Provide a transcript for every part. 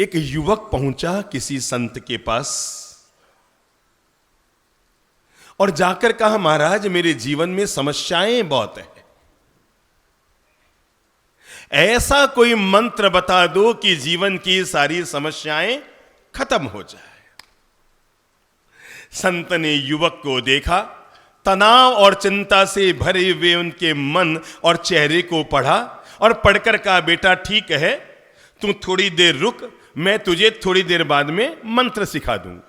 एक युवक पहुंचा किसी संत के पास और जाकर कहा, महाराज मेरे जीवन में समस्याएं बहुत है, ऐसा कोई मंत्र बता दो कि जीवन की सारी समस्याएं खत्म हो जाए। संत ने युवक को देखा, तनाव और चिंता से भरे हुए उनके मन और चेहरे को पढ़ा और पढ़कर कहा, बेटा ठीक है, तू थोड़ी देर रुक, मैं तुझे थोड़ी देर बाद में मंत्र सिखा दूंगा।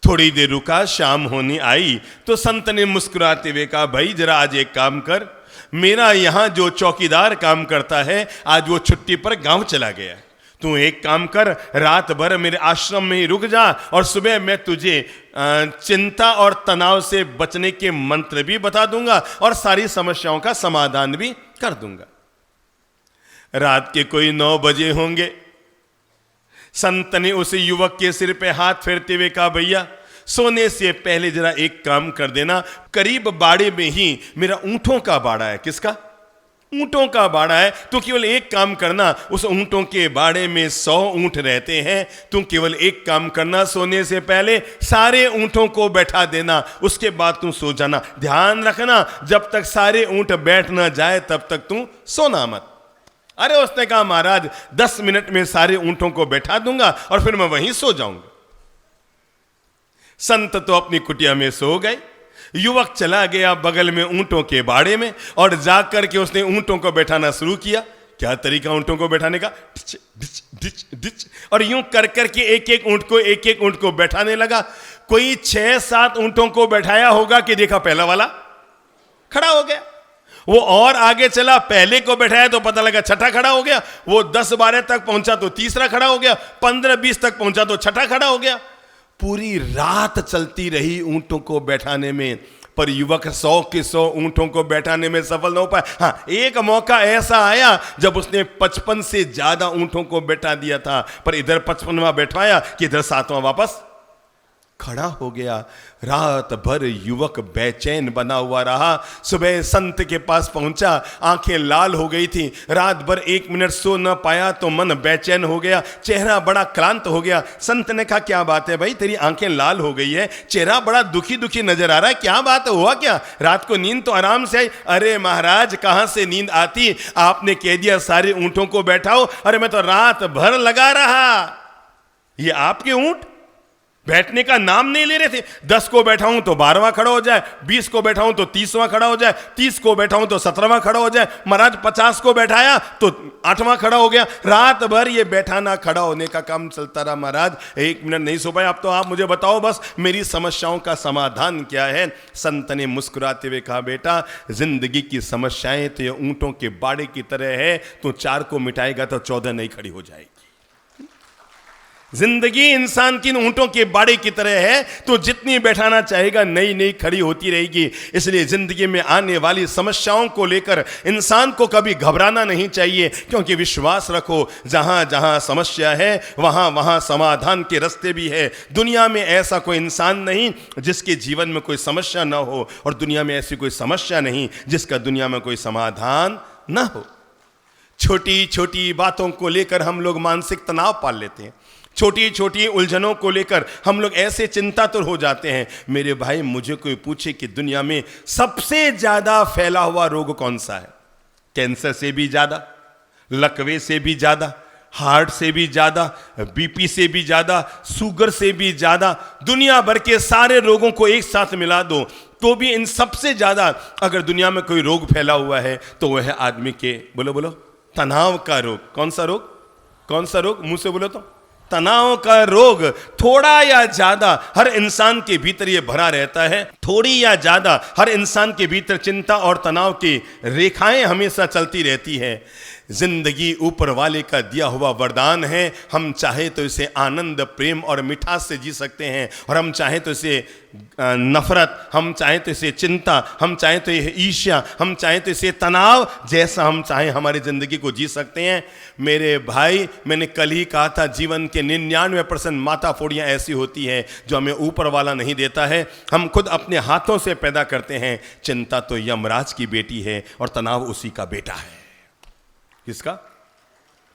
थोड़ी देर रुका, शाम होने आई तो संत ने मुस्कुराते हुए कहा, भाई जरा आज एक काम कर, मेरा यहां जो चौकीदार काम करता है आज वो छुट्टी पर गांव चला गया, तू एक काम कर, रात भर मेरे आश्रम में ही रुक जा और सुबह मैं तुझे चिंता और तनाव से बचने के मंत्र भी बता दूंगा और सारी समस्याओं का समाधान भी कर दूंगा। रात के कोई 9 बजे होंगे, संत ने उस युवक के सिर पे हाथ फेरते हुए कहा, भैया सोने से पहले जरा एक काम कर देना, करीब बाड़े में ही मेरा ऊंटों का बाड़ा है। किसका? ऊंटों का बाड़ा है। तो केवल एक काम करना, उस ऊंटों के बाड़े में 100 ऊंट रहते हैं, तुम केवल एक काम करना, सोने से पहले सारे ऊंटों को बैठा देना, उसके बाद तुम सो जाना। ध्यान रखना, जब तक सारे ऊंट बैठ ना जाए तब तक तुम सोना मत। अरे उसने कहा, महाराज 10 मिनट में सारे ऊंटों को बैठा दूंगा और फिर मैं वहीं सो जाऊंगा। संत तो अपनी कुटिया में सो गए। युवक चला गया बगल में ऊंटों के बाड़े में और जाकर के उसने ऊंटों को बैठाना शुरू किया। क्या तरीका ऊंटों को बैठाने का? डिच, डिच, डिच, डिच, और यूं कर करके एक एक ऊंट को बैठाने लगा। कोई 6-7 ऊंटों को बैठाया होगा कि देखा पहला वाला खड़ा हो गया। वो और आगे चला, पहले को बैठाया तो पता लगा छठा खड़ा हो गया। वो 10-12 तक पहुंचा तो तीसरा खड़ा हो गया, 15-20 तक पहुंचा तो छठा खड़ा हो गया। पूरी रात चलती रही ऊंटों को बैठाने में, पर युवक 100 के 100 ऊंटों को बैठाने में सफल न हो पाया। हाँ, एक मौका ऐसा आया जब उसने 55 से ज्यादा ऊंटों को बैठा दिया था, पर इधर 55वां बैठवाया कि इधर 7वां वापस खड़ा हो गया। रात भर युवक बेचैन बना हुआ रहा। सुबह संत के पास पहुंचा, आंखें लाल हो गई थी। रात भर 1 मिनट सो न पाया तो मन बेचैन हो गया, चेहरा बड़ा क्लांत हो गया। संत ने कहा, क्या बात है भाई, तेरी आंखें लाल हो गई है, चेहरा बड़ा दुखी दुखी नजर आ रहा है, क्या बात हुआ क्या? रात को नींद तो आराम से आई। अरे महाराज, कहां से नींद आती, आपने कह दिया सारे ऊंटों को बैठाओ। अरे मैं तो रात भर लगा रहा। ये आपके ऊंट बैठने का नाम नहीं ले रहे थे। 10 को बैठाऊं तो 12वां खड़ा हो जाए, 20 को बैठाऊं तो 30वां खड़ा हो जाए, 30 को बैठाऊं तो 17वां खड़ा हो जाए। महाराज 50 को बैठाया तो 8वां खड़ा हो गया। रात भर ये बैठाना खड़ा होने का काम चलता रहा। महाराज 1 मिनट नहीं सो पाए। अब तो आप मुझे बताओ बस, मेरी समस्याओं का समाधान क्या है? संत ने मुस्कुराते हुए कहा, बेटा जिंदगी की समस्याएं तो ये ऊंटों के बाड़े की तरह है, तो 4 को मिटाएगा तो 14 नहीं खड़ी हो जाएगी। जिंदगी इंसान की ऊंटों के बाड़े की तरह है, तो जितनी बैठाना चाहेगा नई नई खड़ी होती रहेगी। इसलिए जिंदगी में आने वाली समस्याओं को लेकर इंसान को कभी घबराना नहीं चाहिए, क्योंकि विश्वास रखो, जहां जहां समस्या है वहां वहां समाधान के रास्ते भी है। दुनिया में ऐसा कोई इंसान नहीं जिसके जीवन में कोई समस्या ना हो, और दुनिया में ऐसी कोई समस्या नहीं जिसका दुनिया में कोई समाधान ना हो। छोटी छोटी बातों को लेकर हम लोग मानसिक तनाव पाल लेते हैं। छोटी छोटी उलझनों को लेकर हम लोग ऐसे चिंतातुर हो जाते हैं। मेरे भाई, मुझे कोई पूछे कि दुनिया में सबसे ज्यादा फैला हुआ रोग कौन सा है? कैंसर से भी ज्यादा, लकवे से भी ज्यादा, हार्ट से भी ज्यादा, बीपी से भी ज्यादा, शुगर से भी ज्यादा, दुनिया भर के सारे रोगों को एक साथ मिला दो तो भी इन सबसे ज्यादा अगर दुनिया में कोई रोग फैला हुआ है तो वह है आदमी के, बोलो बोलो, तनाव का रोग। कौन सा रोग? कौन सा रोग? मुंह से बोलो तो। तनाव का रोग थोड़ा या ज्यादा हर इंसान के भीतर ये भरा रहता है। थोड़ी या ज्यादा हर इंसान के भीतर चिंता और तनाव की रेखाएं हमेशा चलती रहती है। जिंदगी ऊपर वाले का दिया हुआ वरदान है। हम चाहे तो इसे आनंद, प्रेम और मिठास से जी सकते हैं, और हम चाहे तो इसे नफरत, हम चाहे तो इसे चिंता, हम चाहे तो ये ईर्ष्या, हम चाहे तो इसे तनाव, जैसा हम चाहे हमारी जिंदगी को जी सकते हैं। मेरे भाई, मैंने कल ही कहा था, जीवन के 99% माताफोड़ियाँ ऐसी होती हैं जो हमें ऊपर वाला नहीं देता है, हम खुद अपने हाथों से पैदा करते हैं। चिंता तो यमराज की बेटी है और तनाव उसी का बेटा है। किसका?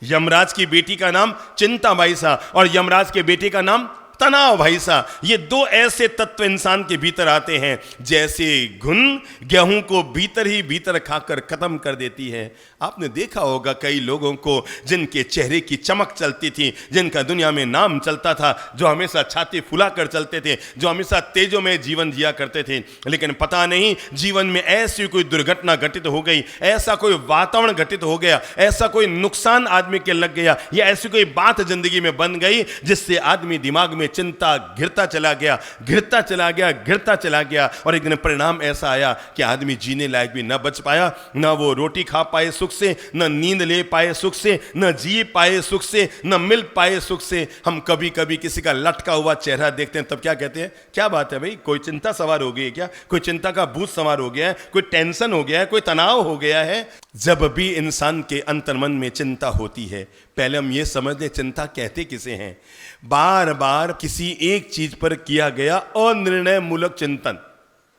यमराज की बेटी का नाम चिंता भाई साहब और यमराज के बेटे का नाम तनाव भाई साहब। ये दो ऐसे तत्व इंसान के भीतर आते हैं जैसे घुन गेहूं को भीतर ही भीतर खाकर खत्म कर देती है। आपने देखा होगा कई लोगों को जिनके चेहरे की चमक चलती थी, जिनका दुनिया में नाम चलता था, जो हमेशा छाती फुलाकर चलते थे, जो हमेशा तेजों में जीवन जिया करते थे, लेकिन पता नहीं जीवन में ऐसी कोई दुर्घटना घटित हो गई, ऐसा कोई वातावरण घटित हो गया, ऐसा कोई नुकसान आदमी के लग गया, या ऐसी कोई बात जिंदगी में बन गई जिससे आदमी दिमाग में चिंता घिरता चला गया, घिरता चला गया, घिरता चला गया, और एक दिन परिणाम ऐसा आया कि आदमी जीने लायक भी न बच पाया, न वो रोटी खा पाए सुख से, न नींद ले पाए सुख से, न जी पाए सुख से, न मिल पाए सुख से। हम कभी कभी किसी का लटका हुआ चेहरा देखते हैं तब क्या कहते हैं, क्या बात है भाई, कोई चिंता सवार हो गई है क्या, कोई चिंता का भूत सवार हो गया है, कोई टेंशन हो गया है, कोई तनाव हो गया है। जब भी इंसान के अंतर्मन में चिंता होती है, पहले हम ये समझ लें चिंता कहते किसे हैं। बार बार किसी एक चीज पर किया गया अनिर्णय मूलक चिंतन,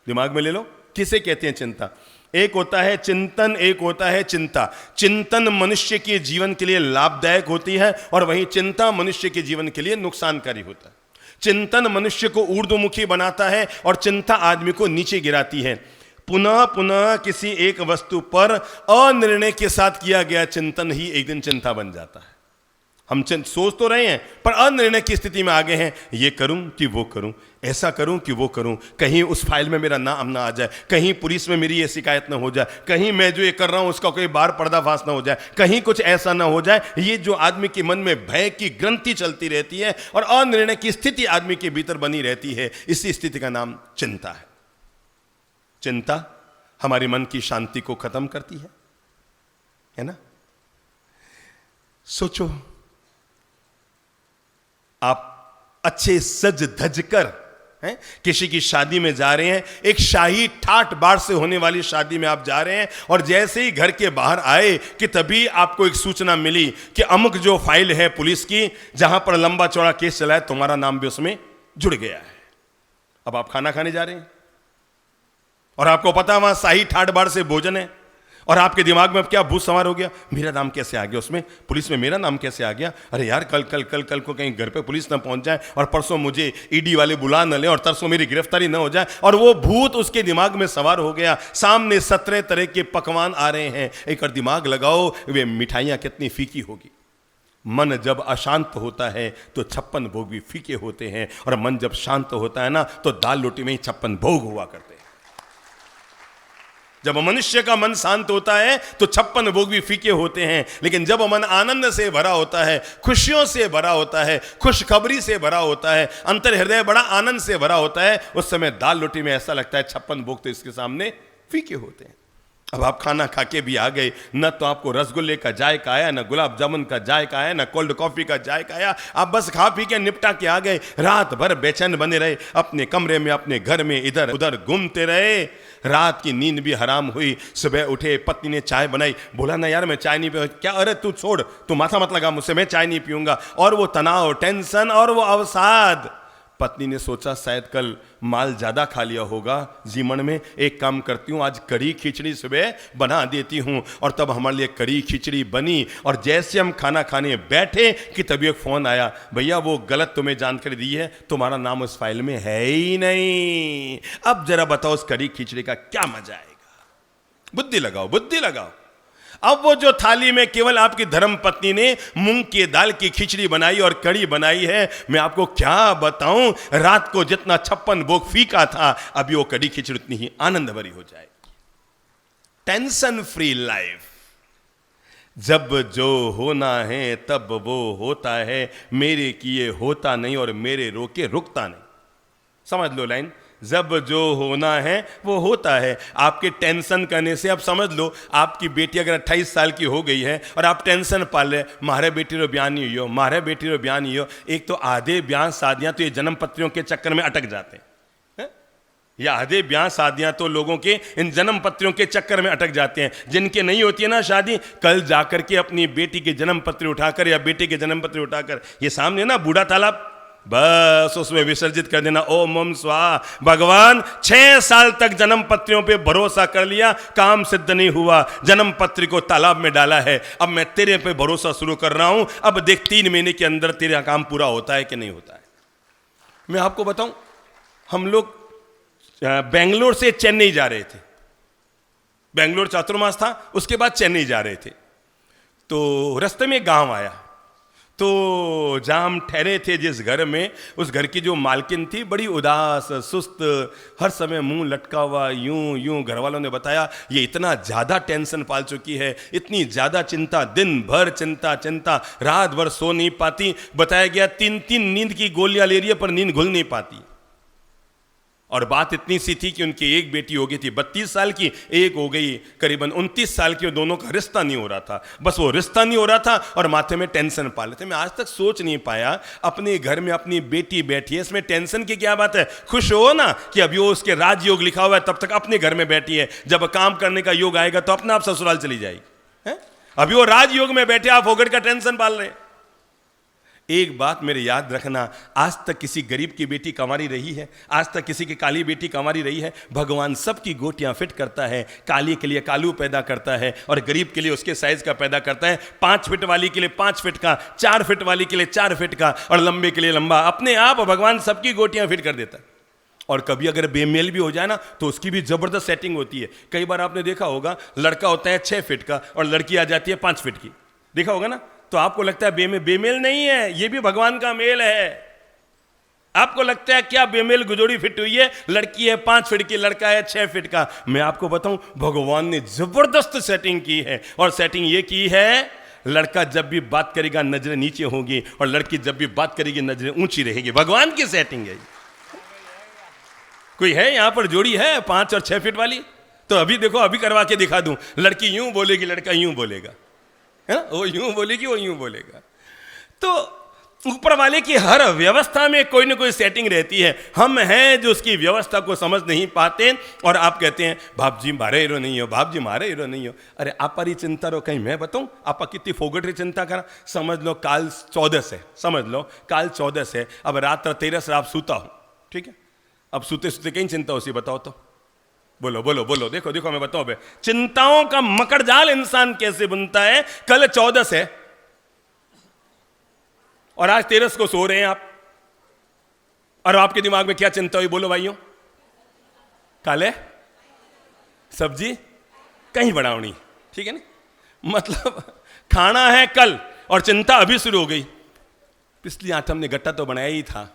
दिमाग में ले लो, किसे कहते हैं चिंता। एक होता है चिंतन, एक होता है चिंता। चिंतन मनुष्य के जीवन के लिए लाभदायक होती है और वहीं चिंता मनुष्य के जीवन के लिए नुकसानकारी होता है। चिंतन मनुष्य को ऊर्ध्वमुखी बनाता है और चिंता आदमी को नीचे गिराती है। पुनः पुनः किसी एक वस्तु पर अनिर्णय के साथ किया गया चिंतन ही एक दिन चिंता बन जाता है। हम सोच तो रहे हैं पर अनिर्णय की स्थिति में आ गए हैं, ये करूं कि वो करूं, ऐसा करूं कि वो करूं, कहीं उस फाइल में मेरा नाम ना आ जाए, कहीं पुलिस में मेरी ये शिकायत ना हो जाए, कहीं मैं जो ये कर रहा हूं उसका कोई बार पर्दाफाश ना हो जाए, कहीं कुछ ऐसा ना हो जाए। ये जो आदमी के मन में भय की ग्रंथि चलती रहती है और अनिर्णय की स्थिति आदमी के भीतर बनी रहती है, इसी स्थिति का नाम चिंता है। चिंता हमारे मन की शांति को खत्म करती है ना। सोचो, आप अच्छे सज धज कर किसी की शादी में जा रहे हैं, एक शाही ठाट बाट से होने वाली शादी में आप जा रहे हैं, और जैसे ही घर के बाहर आए कि तभी आपको एक सूचना मिली कि अमुक जो फाइल है पुलिस की, जहां पर लंबा चौड़ा केस चला है, तुम्हारा नाम भी उसमें जुड़ गया है। अब आप खाना खाने जा रहे हैं और आपको पता वहां शाही ठाट बाट से भोजन है, और आपके दिमाग में अब क्या भूत सवार हो गया, मेरा नाम कैसे आ गया उसमें, पुलिस में मेरा नाम कैसे आ गया, अरे यार कल कल कल कल को कहीं घर पे पुलिस ना पहुंच जाए, और परसों मुझे ईडी वाले बुला न ले, और तरसों मेरी गिरफ्तारी ना हो जाए। और वो भूत उसके दिमाग में सवार हो गया। सामने 17 तरह के पकवान आ रहे हैं, एक और दिमाग लगाओ वे मिठाइयां कितनी फीकी होगी। मन जब अशांत होता है तो 56 भोग भी फीके होते हैं, और मन जब शांत होता है ना तो दाल रोटी में ही 56 भोग हुआ करते हैं। जब मनुष्य का मन शांत होता है तो 56 भोग भी फीके होते हैं, लेकिन जब मन आनंद से भरा होता है, खुशियों से भरा होता है, खुशखबरी से भरा होता है, अंतर हृदय बड़ा आनंद से भरा होता है, उस समय दाल रोटी में ऐसा लगता है 56 भोग तो इसके सामने फीके होते हैं। अब आप खाना खा के भी आ गए, न तो आपको रसगुल्ले का जायका आया, न गुलाब जामुन का जायका आया, न कोल्ड कॉफी का जायका आया, आप बस खा पी के निपटा के आ गए। रात भर बेचैन बने रहे, अपने कमरे में अपने घर में इधर उधर घूमते रहे, रात की नींद भी हराम हुई। सुबह उठे, पत्नी ने चाय बनाई, बोला ना यार मैं चाय नहीं पीऊंगा, क्या, अरे तू छोड़, तू माथा मत लगा मुझसे, मैं चाय नहीं पीऊंगा। और वो तनाव, टेंशन और वो अवसाद। पत्नी ने सोचा शायद कल माल ज्यादा खा लिया होगा जीवन में, एक काम करती हूँ आज कड़ी खिचड़ी सुबह बना देती हूँ। और तब हमारे लिए कड़ी खिचड़ी बनी, और जैसे हम खाना खाने बैठे कि तभी एक फोन आया, भैया वो गलत तुम्हें जानकारी दी है, तुम्हारा नाम उस फाइल में है ही नहीं। अब जरा बताओ उस कड़ी खिचड़ी का क्या मजा आएगा। बुद्धि लगाओ, बुद्धि लगाओ। अब वो जो थाली में केवल आपकी धर्म पत्नी ने मूंग की दाल की खिचड़ी बनाई और कड़ी बनाई है, मैं आपको क्या बताऊं, रात को जितना 56 भोग फीका था, अभी वो कड़ी खिचड़ी उतनी ही आनंद भरी हो जाएगी। Tension free life. जब जो होना है तब वो होता है, मेरे किए होता नहीं और मेरे रोके रुकता नहीं। समझ लो लाइन, जब जो होना है वो होता है। आपके टेंशन करने से, अब समझ लो आपकी बेटी अगर 28 साल की हो गई है और आप टेंशन पाल रहे, मारे बेटी रो ब्याह नहीं हो, मारे बेटी रो ब्याह नहीं हो। एक तो आधे ब्याह शादियां तो ये जन्म पत्रियों के चक्कर में अटक जाते हैं, या आधे ब्याह शादियां तो लोगों के इन जन्म पत्रियों के चक्कर में अटक जाते हैं। जिनके नहीं होती है ना शादी, कल जाकर के अपनी बेटी के जन्म पत्र उठाकर या बेटे के जन्म पत्र उठाकर, ये सामने ना बूढ़ा तालाब, बस उसमें विसर्जित कर देना, ओम ओम स्वाहा। भगवान 6 साल तक जन्म पत्रियों पे भरोसा कर लिया, काम सिद्ध नहीं हुआ, जन्म पत्री को तालाब में डाला है। अब मैं तेरे पे भरोसा शुरू कर रहा हूं, अब देख 3 महीने के अंदर तेरा काम पूरा होता है कि नहीं होता है। मैं आपको बताऊं, हम लोग बेंगलोर से चेन्नई जा रहे थे, बेंगलोर चातुर्मास था, उसके बाद चेन्नई जा रहे थे। तो रास्ते में गांव आया, तो जहां हम ठहरे थे जिस घर में, उस घर की जो मालकिन थी बड़ी उदास सुस्त, हर समय मुंह लटका हुआ, यूं यूं। घर वालों ने बताया ये इतना ज़्यादा टेंशन पाल चुकी है, इतनी ज़्यादा चिंता, दिन भर चिंता चिंता, रात भर सो नहीं पाती। बताया गया 3-3 नींद की गोलियां ले रही है पर नींद घुल नहीं पाती। और बात इतनी सी थी कि उनकी एक बेटी हो गई थी 32 साल की, एक हो गई करीबन 29 साल की, और दोनों का रिश्ता नहीं हो रहा था। बस वो रिश्ता नहीं हो रहा था और माथे में टेंशन पाले थे। मैं आज तक सोच नहीं पाया, अपने घर में अपनी बेटी बैठी है, इसमें टेंशन की क्या बात है? खुश हो ना कि अभी वो उसके राजयोग लिखा हुआ है, तब तक अपने घर में बैठी है, जब काम करने का योग आएगा तो अपना आप ससुराल चली जाएगी है? अभी वो राजयोग में बैठे, आप फोगट का टेंशन पाल रहे हैं। एक बात मेरे याद रखना, आज तक किसी गरीब की बेटी कंवारी रही है? आज तक किसी की काली बेटी कंवारी रही है? भगवान सबकी गोटियां फिट करता है, काली के लिए कालू पैदा करता है और गरीब के लिए उसके साइज का पैदा करता है। 5 फीट वाली के लिए 5 फीट का, 4 फीट वाली के लिए 4 फीट का, और लंबे के लिए लंबा। अपने आप भगवान सबकी गोटियां फिट कर देता है। और कभी अगर बेमेल भी हो जाए ना तो उसकी भी जबरदस्त सेटिंग होती है। कई बार आपने देखा होगा, लड़का होता है 6 फीट का और लड़की आ जाती है 5 फीट की, देखा होगा ना? तो आपको लगता है बेमेल नहीं है, ये भी भगवान का मेल है। आपको लगता है क्या बेमेल गुजोड़ी फिट हुई है, लड़की है 5 फीट की, लड़का है 6 फीट का। मैं आपको बताऊं, भगवान ने जबरदस्त सेटिंग की है, और सेटिंग ये की है, लड़का जब भी बात करेगा नजरें नीचे होंगी, और लड़की जब भी बात करेगी नजरें ऊंची रहेगी। भगवान की सेटिंग है। कोई है यहां पर जोड़ी है 5 और 6 फीट वाली? तो अभी देखो, अभी करवा के दिखा दूं। लड़की यूं बोलेगी, लड़का यूं बोलेगा, है ना? वो यूं बोलेगी, वो यूं बोलेगा। तो ऊपर वाले की हर व्यवस्था में कोई ना कोई सेटिंग रहती है। हम हैं जो उसकी व्यवस्था को समझ नहीं पाते, और आप कहते हैं बाप जी मारे हीरो नहीं हो, बाप जी मारे हीरो नहीं हो। अरे आप पर ही चिंता रो, कहीं मैं बताऊं आप कितनी फोगट री चिंता करा। समझ लो काल 14 है, समझ लो काल 14 है, अब रात 13 से आप सूता हो, ठीक है? अब सूते सूते कहीं चिंता उसी, बताओ तो, बोलो बोलो बोलो, देखो देखो मैं बताओ बे, चिंताओं का मकर जाल इंसान कैसे बुनता है। कल 14 है और आज 13 को सो रहे हैं आप, और आपके दिमाग में क्या चिंता हुई, बोलो भाइयों? काले सब्जी कहीं बनावनी, ठीक है ना? मतलब खाना है कल और चिंता अभी शुरू हो गई। पिछली आठ हमने गट्टा तो बनाया ही था,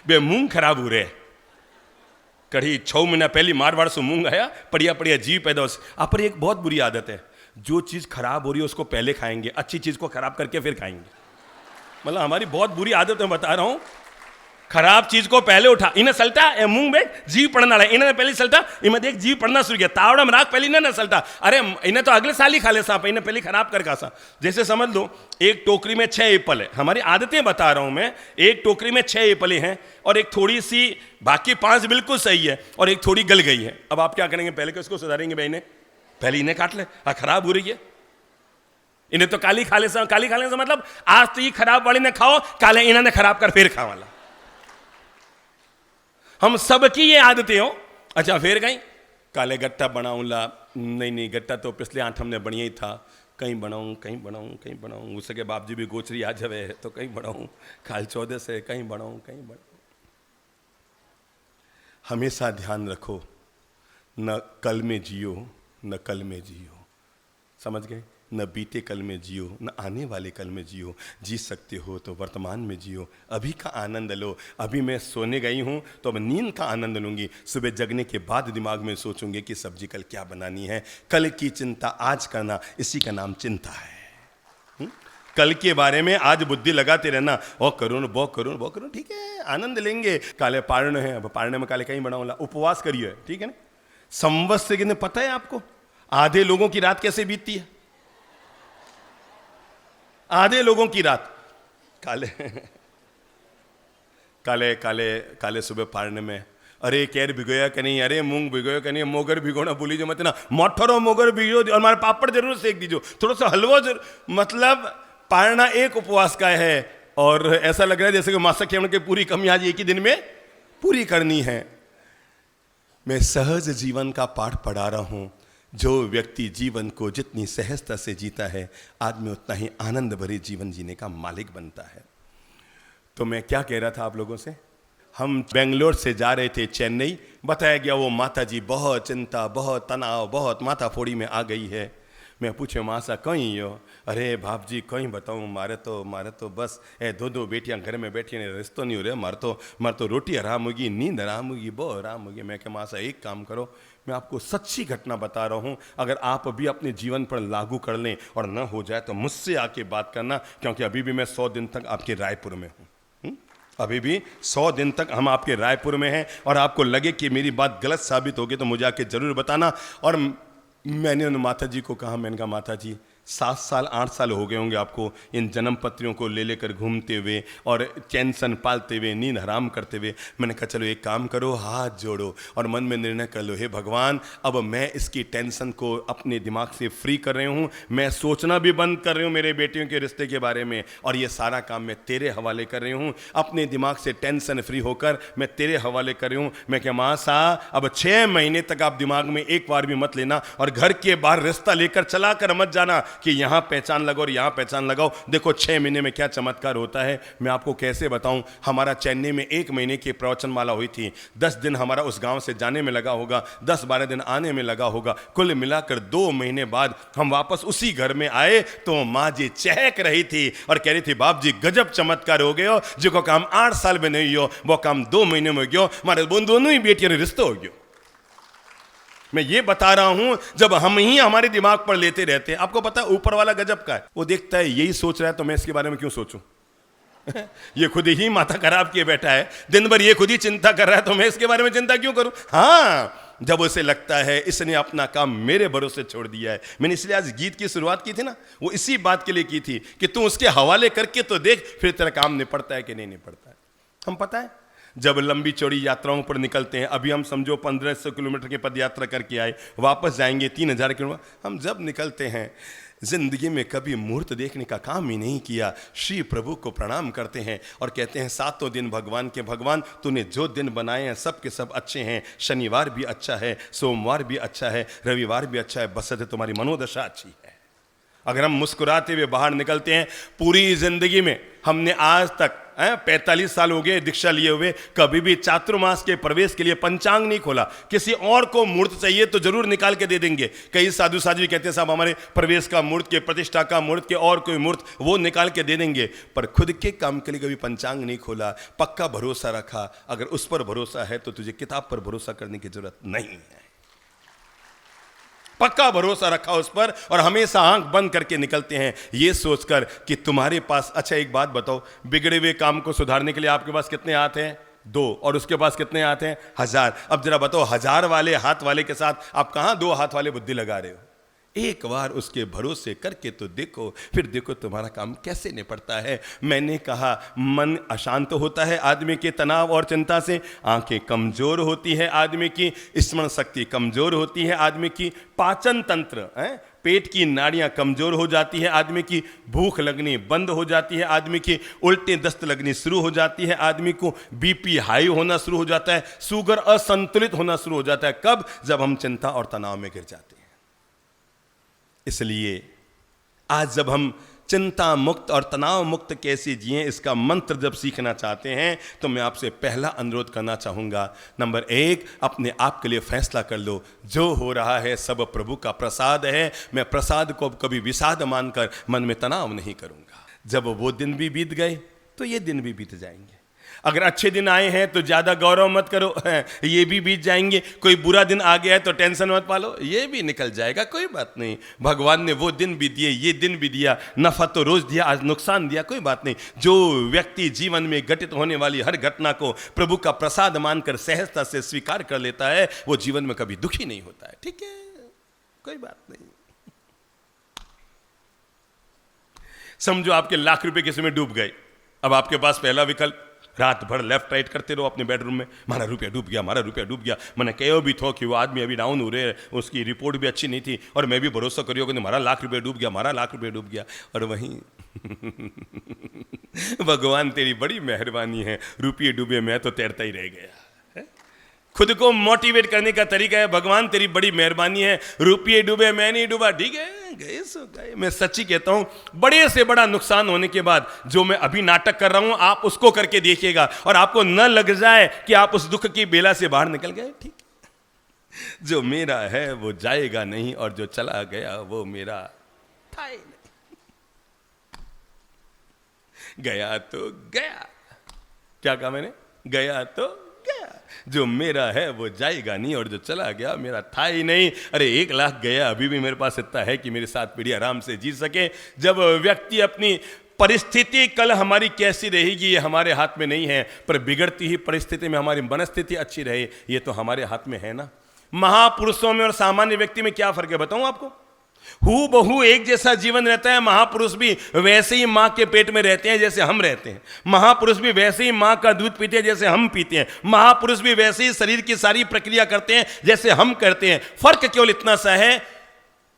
बे मूंग खराब हो रहे, कढ़ी 6 महीना पहले मारवाड़ से मूंग आया, बढ़िया बढ़िया जीव पैदा। आप पर एक बहुत बुरी आदत है, जो चीज खराब हो रही है उसको पहले खाएंगे, अच्छी चीज को खराब करके फिर खाएंगे। मतलब हमारी बहुत बुरी आदत है, बता रहा हूं। खराब चीज को पहले उठा, इन्हें सल्टा ए मूंग में जीव पड़ना रहा, इन्हें पहले सल्टा, इन्हें देख जीव पड़ना शुरू किया, तावड़ा मराक पहले इन्हें ना सल्टा, अरे इन्हें तो अगले साल ही खा ले सांप, इन्हें पहले खराब कर सा। जैसे समझ लो एक टोकरी में 6 एप्पल है, हमारी आदतें बता रहा हूं मैं। एक टोकरी में 6 एप्पलें हैं और एक थोड़ी सी, बाकी 5 बिल्कुल सही है और एक थोड़ी गल गई है। अब आप क्या करेंगे, पहले के उसको सुधारेंगे, भाई ने पहले इन्हें काट ले, खराब हो रही है, इन्हें तो काली खा ले। काली खा ले मतलब आज तो ये खराब वाली ने खाओ, काले इन्होंने खराब कर फिर खा वाला। हम सबकी ये आदतें हो। अच्छा फिर कहीं काले गट्टा बनाऊं ला, नहीं गट्टा तो पिछले 8 हमने बढ़िया ही था, कहीं बनाऊं कहीं बनाऊं कहीं बनाऊं, उसके बाप जी भी गोचरी आ जावे तो कहीं बनाऊं, काल 14 से कहीं बनाऊं कहीं बनाऊं। हमेशा ध्यान रखो, न कल में जियो न कल में जियो, समझ गए? न बीते कल में जियो न आने वाले कल में जियो। जी सकते हो तो वर्तमान में जियो, अभी का आनंद लो। अभी मैं सोने गई हूँ तो अब नींद का आनंद लूँगी, सुबह जगने के बाद दिमाग में सोचूंगी कि सब्जी कल क्या बनानी है। कल की चिंता आज करना, इसी का नाम चिंता है। कल के बारे में आज बुद्धि लगाते रहना, ओ करूँ वो करूँ वो करूँ, ठीक है आनंद लेंगे। काले पारने हैं, अब पारने में काले कहीं बनाऊंगा, उपवास करिए, ठीक है ना? संवत्सर कितने पता है आपको? आधे लोगों की रात कैसे बीतती है? आधे लोगों की रात काले काले काले काले सुबह पारने में, अरे कैर भिगोया कि नहीं, अरे मूंग भिगोया कि नहीं, मोगर भिगोना भूली जो मत ना, मोठरो मोगर भिगो और हमारे पापड़ जरूर सेक दीजिए, थोड़ा सा हलवा जरूर। मतलब पारना एक उपवास का है और ऐसा लग रहा है जैसे कि मासा केवल की पूरी कमी आज एक ही दिन में पूरी करनी है। मैं सहज जीवन का पाठ पढ़ा रहा हूं। जो व्यक्ति जीवन को जितनी सहजता से जीता है, आदमी उतना ही आनंद भरे जीवन जीने का मालिक बनता है। तो मैं क्या कह रहा था आप लोगों से, हम बेंगलोर से जा रहे थे चेन्नई। बताया गया वो माता जी बहुत चिंता, बहुत तनाव, बहुत माथा फोड़ी में आ गई है। मैं पूछे माँ सा कहीं हो? अरे बाप जी कहीं बताऊँ, मारे तो बस दो बेटियां घर में बैठी ने रिश्तो नहीं हो रहा, मारे तो रोटी हराम होगी, नींद हराम होगी, बहुत हराम होगी। मैं क्या माँ सा एक काम करो, मैं आपको सच्ची घटना बता रहा हूँ, अगर आप अभी अपने जीवन पर लागू कर लें और न हो जाए तो मुझसे आके बात करना, क्योंकि अभी भी मैं 100 दिन तक आपके रायपुर में हूँ। अभी भी 100 दिन तक हम आपके रायपुर में हैं, और आपको लगे कि मेरी बात गलत साबित होगी तो मुझे आके जरूर बताना। और मैंने उन माता जी को कहा, मैंने कहा माता जी 7 साल 8 साल हो गए होंगे आपको इन जन्म पत्रियों को ले लेकर घूमते हुए और टेंशन पालते हुए, नींद हराम करते हुए। मैंने कहा चलो एक काम करो, हाथ जोड़ो और मन में निर्णय कर लो, हे भगवान अब मैं इसकी टेंशन को अपने दिमाग से फ्री कर रही हूँ, मैं सोचना भी बंद कर रही हूँ मेरे बेटियों के रिश्ते के बारे में, और ये सारा काम मैं तेरे हवाले कर रही हूँ। अपने दिमाग से टेंशन फ्री होकर मैं तेरे हवाले कर रही हूँ। मैं क्या माँ सा अब 6 महीने तक आप दिमाग में एक बार भी मत लेना, और घर के बाहर रिश्ता लेकर चला कर मत जाना कि यहां पहचान लगाओ और यहां पहचान लगाओ। देखो 6 महीने में क्या चमत्कार होता है मैं आपको कैसे बताऊं। हमारा चेन्नई में 1 महीने की प्रवचन माला हुई थी। 10 दिन हमारा उस गांव से जाने में लगा होगा, 10-12 दिन आने में लगा होगा। कुल मिलाकर 2 महीने बाद हम वापस उसी घर में आए तो माँ जी चहक रही थी और कह रही थी बाप जी गजब चमत्कार हो गयो, जो काम 8 साल में नहीं हो वो काम 2 महीने में हो गयो। हमारे दोनों ही बेटियों ने रिश्ता हो गयो। मैं ये बता रहा हूं, जब हम ही हमारे दिमाग पर लेते रहते हैं, आपको पता है ऊपर वाला गजब का है, वो देखता है यही सोच रहा है तो मैं इसके बारे में क्यों सोचूं। ये खुद ही माथा खराब किए बैठा है, दिन भर ये खुद ही चिंता कर रहा है तो मैं इसके बारे में चिंता क्यों करूं। हाँ, जब उसे लगता है इसने अपना काम मेरे भरोसे छोड़ दिया है। मैंने इसलिए आज गीत की शुरुआत की थी ना, वो इसी बात के लिए की थी कि तू उसके हवाले करके तो देख फिर तेरा काम निपटता है कि नहीं निपटता है। हम पता है जब लंबी चौड़ी यात्राओं पर निकलते हैं, अभी हम समझो 1500 किलोमीटर की पद यात्रा करके आए, वापस जाएंगे 3000 किलोमीटर। हम जब निकलते हैं जिंदगी में कभी मुहूर्त देखने का काम ही नहीं किया, श्री प्रभु को प्रणाम करते हैं और कहते हैं 7 दिन भगवान के भगवान तूने जो दिन बनाए हैं सब के सब अच्छे हैं। शनिवार भी अच्छा है, सोमवार भी अच्छा है, रविवार भी अच्छा है, बशर्ते तुम्हारी मनोदशा अच्छी है। अगर हम मुस्कुराते हुए बाहर निकलते हैं, पूरी जिंदगी में हमने आज तक 45 साल हो गए दीक्षा लिए हुए, कभी भी चातुर्मास के प्रवेश के लिए पंचांग नहीं खोला। किसी और को मुहूर्त चाहिए तो जरूर निकाल के दे देंगे। कई साधु साधु कहते हैं साहब हमारे प्रवेश का मुहूर्त के, प्रतिष्ठा का मुहूर्त के, और कोई मुहूर्त वो निकाल के दे देंगे, पर खुद के काम के लिए कभी पंचांग नहीं खोला, पक्का भरोसा रखा। अगर उस पर भरोसा है तो तुझे किताब पर भरोसा करने की जरूरत नहीं है। पक्का भरोसा रखा उस पर और हमेशा आंख बंद करके निकलते हैं ये सोचकर कि तुम्हारे पास, अच्छा एक बात बताओ, बिगड़े हुए काम को सुधारने के लिए आपके पास कितने हाथ हैं? 2, और उसके पास कितने हाथ हैं? 1000। अब जरा बताओ 1000 वाले हाथ वाले के साथ आप कहां 2 हाथ वाले बुद्धि लगा रहे हो? एक बार उसके भरोसे करके तो देखो, फिर देखो तुम्हारा काम कैसे निपटता है। मैंने कहा मन अशांत होता है आदमी के तनाव और चिंता से, आंखें कमजोर होती है आदमी की, स्मरण शक्ति कमजोर होती है आदमी की, पाचन तंत्र पेट की नाड़ियां कमजोर हो जाती है आदमी की, भूख लगनी बंद हो जाती है आदमी की, उल्टे दस्त लगनी शुरू हो जाती है आदमी को, बीपी हाई होना शुरू हो जाता है, शुगर असंतुलित होना शुरू हो जाता है। कब? जब हम चिंता और तनाव में गिर जाते हैं। इसलिए आज जब हम चिंता मुक्त और तनाव मुक्त कैसे जिएं इसका मंत्र जब सीखना चाहते हैं तो मैं आपसे पहला अनुरोध करना चाहूंगा, नंबर 1, अपने आप के लिए फैसला कर लो जो हो रहा है सब प्रभु का प्रसाद है। मैं प्रसाद को कभी विषाद मानकर मन में तनाव नहीं करूंगा। जब वो दिन भी बीत गए तो ये दिन भी बीत जाएंगे। अगर अच्छे दिन आए हैं तो ज्यादा गौरव मत करो, ये भी बीत जाएंगे। कोई बुरा दिन आ गया है तो टेंशन मत पालो, ये भी निकल जाएगा, कोई बात नहीं। भगवान ने वो दिन भी दिए, ये दिन भी दिया, नफा तो रोज दिया, आज नुकसान दिया, कोई बात नहीं। जो व्यक्ति जीवन में घटित होने वाली हर घटना को प्रभु का प्रसाद मानकर सहजता से स्वीकार कर लेता है, वो जीवन में कभी दुखी नहीं होता है। ठीक है, कोई बात नहीं। समझो आपके लाख रुपए किसी में डूब गए, अब आपके पास पहला विकल्प, रात भर लेफ्ट राइट करते रहो अपने बेडरूम में, हमारा रुपया डूब गया, हमारा रुपया डूब गया। मैंने कहो भी थो कि वो आदमी अभी डाउन हो रहे हैं, उसकी रिपोर्ट भी अच्छी नहीं थी, और मैं भी भरोसा करियो कि हमारा लाख रुपया डूब गया, हमारा लाख रुपया डूब गया। और वहीं भगवान तेरी बड़ी मेहरबानी है, रुपये डूबे मैं तो तैरता ही रह गया। खुद को मोटिवेट करने का तरीका है, भगवान तेरी बड़ी मेहरबानी है, रुपये डूबे मैं नहीं डूबा। ठीक है, गए सो गए। मैं सच्ची कहता हूं, बड़े से बड़ा नुकसान होने के बाद जो मैं अभी नाटक कर रहा हूं, आप उसको करके देखिएगा और आपको न लग जाए कि आप उस दुख की बेला से बाहर निकल गए। ठीक, जो मेरा है वो जाएगा नहीं और जो चला गया वो मेरा था ही नहीं। गया तो गया, क्या कहा मैंने? गया तो गया। जो मेरा है वो जाएगा नहीं और जो चला गया मेरा था ही नहीं। अरे 1 लाख गया, अभी भी मेरे पास इतना है कि मेरी 7 पीढ़ी आराम से जी सके। जब व्यक्ति अपनी परिस्थिति कल हमारी कैसी रहेगी ये हमारे हाथ में नहीं है, पर बिगड़ती ही परिस्थिति में हमारी मनस्थिति अच्छी रहे ये तो हमारे हाथ में है ना। महापुरुषों में और सामान्य व्यक्ति में क्या फर्क है बताऊं आपको? हू बहू एक जैसा जीवन रहता है। महापुरुष भी वैसे ही मां के पेट में रहते हैं जैसे हम रहते हैं। महापुरुष भी वैसे ही मां का दूध पीते हैं जैसे हम पीते हैं। महापुरुष भी वैसे ही शरीर की सारी प्रक्रिया करते हैं जैसे हम करते हैं। फर्क केवल इतना सा है,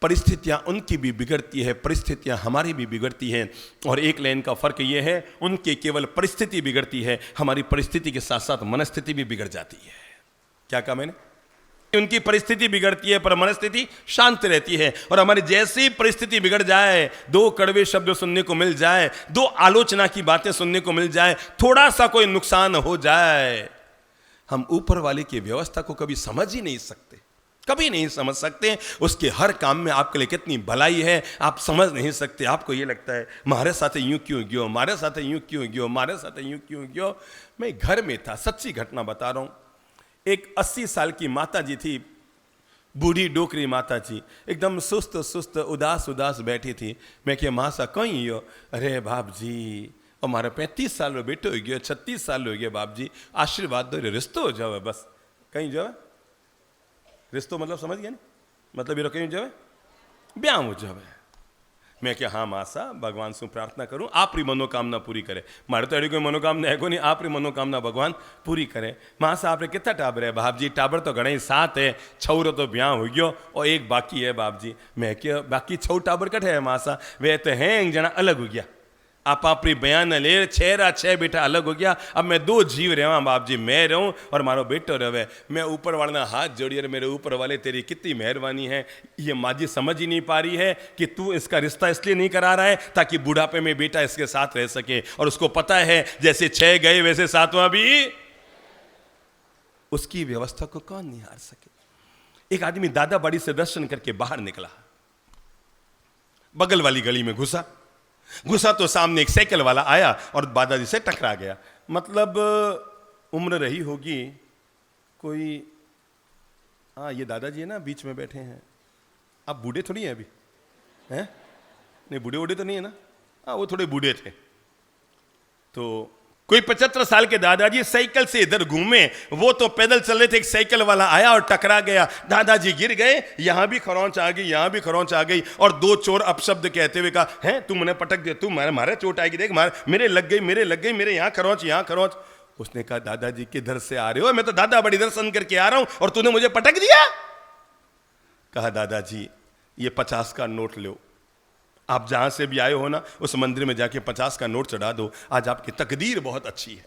परिस्थितियां उनकी भी बिगड़ती है, परिस्थितियां हमारी भी बिगड़ती हैं। और एक लाइन का फर्क यह है, उनके केवल परिस्थिति बिगड़ती है, हमारी परिस्थिति के साथ साथ मनस्थिति भी बिगड़ जाती है। क्या कहा मैंने? उनकी परिस्थिति बिगड़ती है पर मनस्थिति शांत रहती है। और हमारी जैसी परिस्थिति बिगड़ जाए, 2 कड़वे शब्द सुनने को मिल जाए, 2 आलोचना की बातें सुनने को मिल जाए, थोड़ा सा कोई नुकसान हो जाए, हम ऊपर वाले की व्यवस्था को कभी समझ ही नहीं सकते, कभी नहीं समझ सकते। उसके हर काम में आपके लिए कितनी भलाई है आप समझ नहीं सकते। आपको ये लगता है हमारे साथ यूं क्यों गयो, हमारे साथ यूं क्यों गयो, हमारे साथ यूं क्यों गयो। मैं घर में था, सच्ची घटना बता रहा हूं। एक 80 साल की माता जी थी, बूढ़ी डोकरी माता जी, एकदम सुस्त सुस्त उदास उदास बैठी थी। मैं क्या माँ सा कहीं हो? अरे बाप जी हमारा 35 साल रो बेटो हो गया, 36 साल हो गया बाप जी, आशीर्वाद दो, रिश्तो हो जाओ बस। कहीं जाओ रिश्तो मतलब समझ गया ना, मतलब ये कहीं जाओ ब्याह हो जाए। मैं क्या हाँ माँ सा भगवान से प्रार्थना करूं आप री मनोकामना पूरी करे। मारे तो अड़ी कोई मनोकामना है को नहीं, आप री मनोकामना भगवान पूरी करे। माँ सा आप कितना टाबर है? बाप जी टाबर तो घणे 7 है, 6 तो ब्याह हो गयो और 1 बाकी है बाप जी। मैं क्या बाकी 6 टाबर कटे है माँ सा? वे तो हैं एक जना अलग हो गया, आप अपनी बयान ले 6 बेटा अलग हो गया। अब मैं 2 जीव रहा बाप जी, मैं रहूं और मारो बेटो रहे। मैं ऊपर वाले हाथ जोड़िए, मेरे ऊपर वाले तेरी कितनी मेहरबानी है। ये माँ जी समझ ही नहीं पा रही है कि तू इसका रिश्ता इसलिए नहीं करा रहा है ताकि बुढ़ापे में बेटा इसके साथ रह सके। और उसको पता है जैसे 6 गए वैसे 7वां भी उसकी व्यवस्था को कौन निहार सके। एक आदमी दादा बाड़ी से दर्शन करके बाहर निकला, बगल वाली गली में घुसा तो सामने एक साइकिल वाला आया और दादाजी से टकरा गया। मतलब उम्र रही होगी कोई, हाँ ये दादाजी है ना बीच में बैठे हैं। आप बूढ़े थोड़ी हैं अभी, हैं? नहीं बूढ़े वूढ़े तो नहीं है ना, हाँ वो थोड़े बूढ़े थे। तो कोई 75 साल के दादाजी साइकिल से इधर घूमे, वो तो पैदल चल रहे थे, एक साइकिल वाला आया और टकरा गया। दादाजी गिर गए, यहां भी खरोंच आ गई, यहां भी खरोंच आ गई। और 2 चोर अपशब्द कहते हुए कहा, हैं तू मुझे पटक दे, तू मारे चोट आएगी, देख मेरे लग गई, मेरे यहाँ खरोंच, यहाँ खरोंच। उसने कहा दादाजी किधर से आ रहे हो? मैं तो दादा बड़ी दर्शन करके आ रहा हूं और तूने मुझे पटक दिया। कहा दादाजी ये 50 का नोट लो, आप जहां से भी आए हो ना उस मंदिर में जाके 50 का नोट चढ़ा दो, आज आपकी तकदीर बहुत अच्छी है।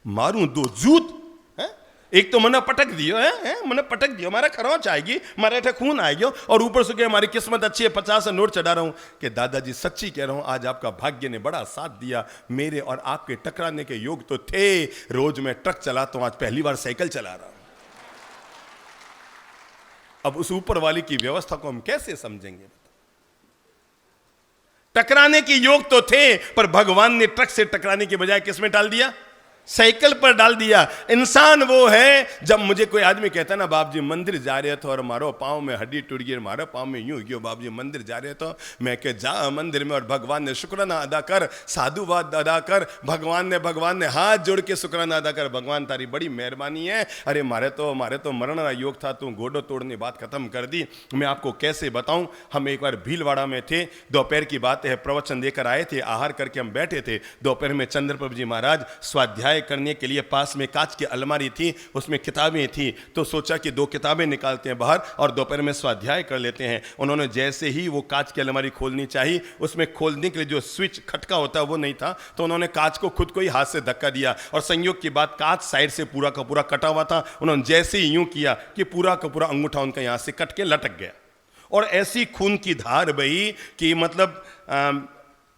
मारूं 2 जूत है? एक तो मना पटक दियो है, मना पटक दियो, हमारा खरोंच आएगी, हमारे ठे खून आएगी और ऊपर से हमारी किस्मत अच्छी है 50 नोट चढ़ा रहा हूं। कि दादाजी सच्ची कह रहा हूं आज आपका भाग्य ने बड़ा साथ दिया। मेरे और आपके टकराने के योग तो थे। रोज मैं ट्रक चलाता हूं, आज पहली बार साइकिल चला रहा हूं। अब उस ऊपर वाली की व्यवस्था को हम कैसे समझेंगे? टकराने के योग तो थे पर भगवान ने ट्रक से टकराने के बजाय किसमें डाल दिया? साइकिल पर डाल दिया। इंसान वो है, जब मुझे कोई आदमी कहता ना बाप जी मंदिर जा रहे तो और मारो पाँव में हड्डी टूट गई, मारो पाँव में यूं गयो बाप जी मंदिर जा रहे तो, मैं कह जा मंदिर में और भगवान ने शुक्राना अदा कर, साधुवाद अदा कर। भगवान ने हाथ जोड़ के शुक्राना अदा कर, भगवान तारी बड़ी मेहरबानी है। अरे मारे तो मरण का योग था, तू गोडो तोड़ने बात खत्म कर दी। मैं आपको कैसे बताऊं, हम एक बार भीलवाड़ा में थे, दोपहर की बात है, प्रवचन देकर आए थे, आहार करके हम बैठे थे। दोपहर में चंद्रप्रभु जी महाराज स्वाध्याय स्वाध्याय करने के लिए पास में कांच की अलमारी थी, उसमें किताबें थी, तो सोचा कि 2 किताबें निकालते हैं बाहर और दोपहर में स्वाध्याय कर लेते हैं। उन्होंने जैसे ही वो कांच की अलमारी खोलनी चाहिए, उसमें खोलने के लिए जो स्विच खटका होता है वो नहीं था, तो उन्होंने कांच को खुद को ही हाथ से धक्का दिया और संयोग की बात कांच साइड से पूरा का पूरा कटा हुआ था। उन्होंने जैसे ही यूं किया कि पूरा का पूरा अंगूठा उनका यहां से कट के लटक गया और ऐसी खून की धार बही कि मतलब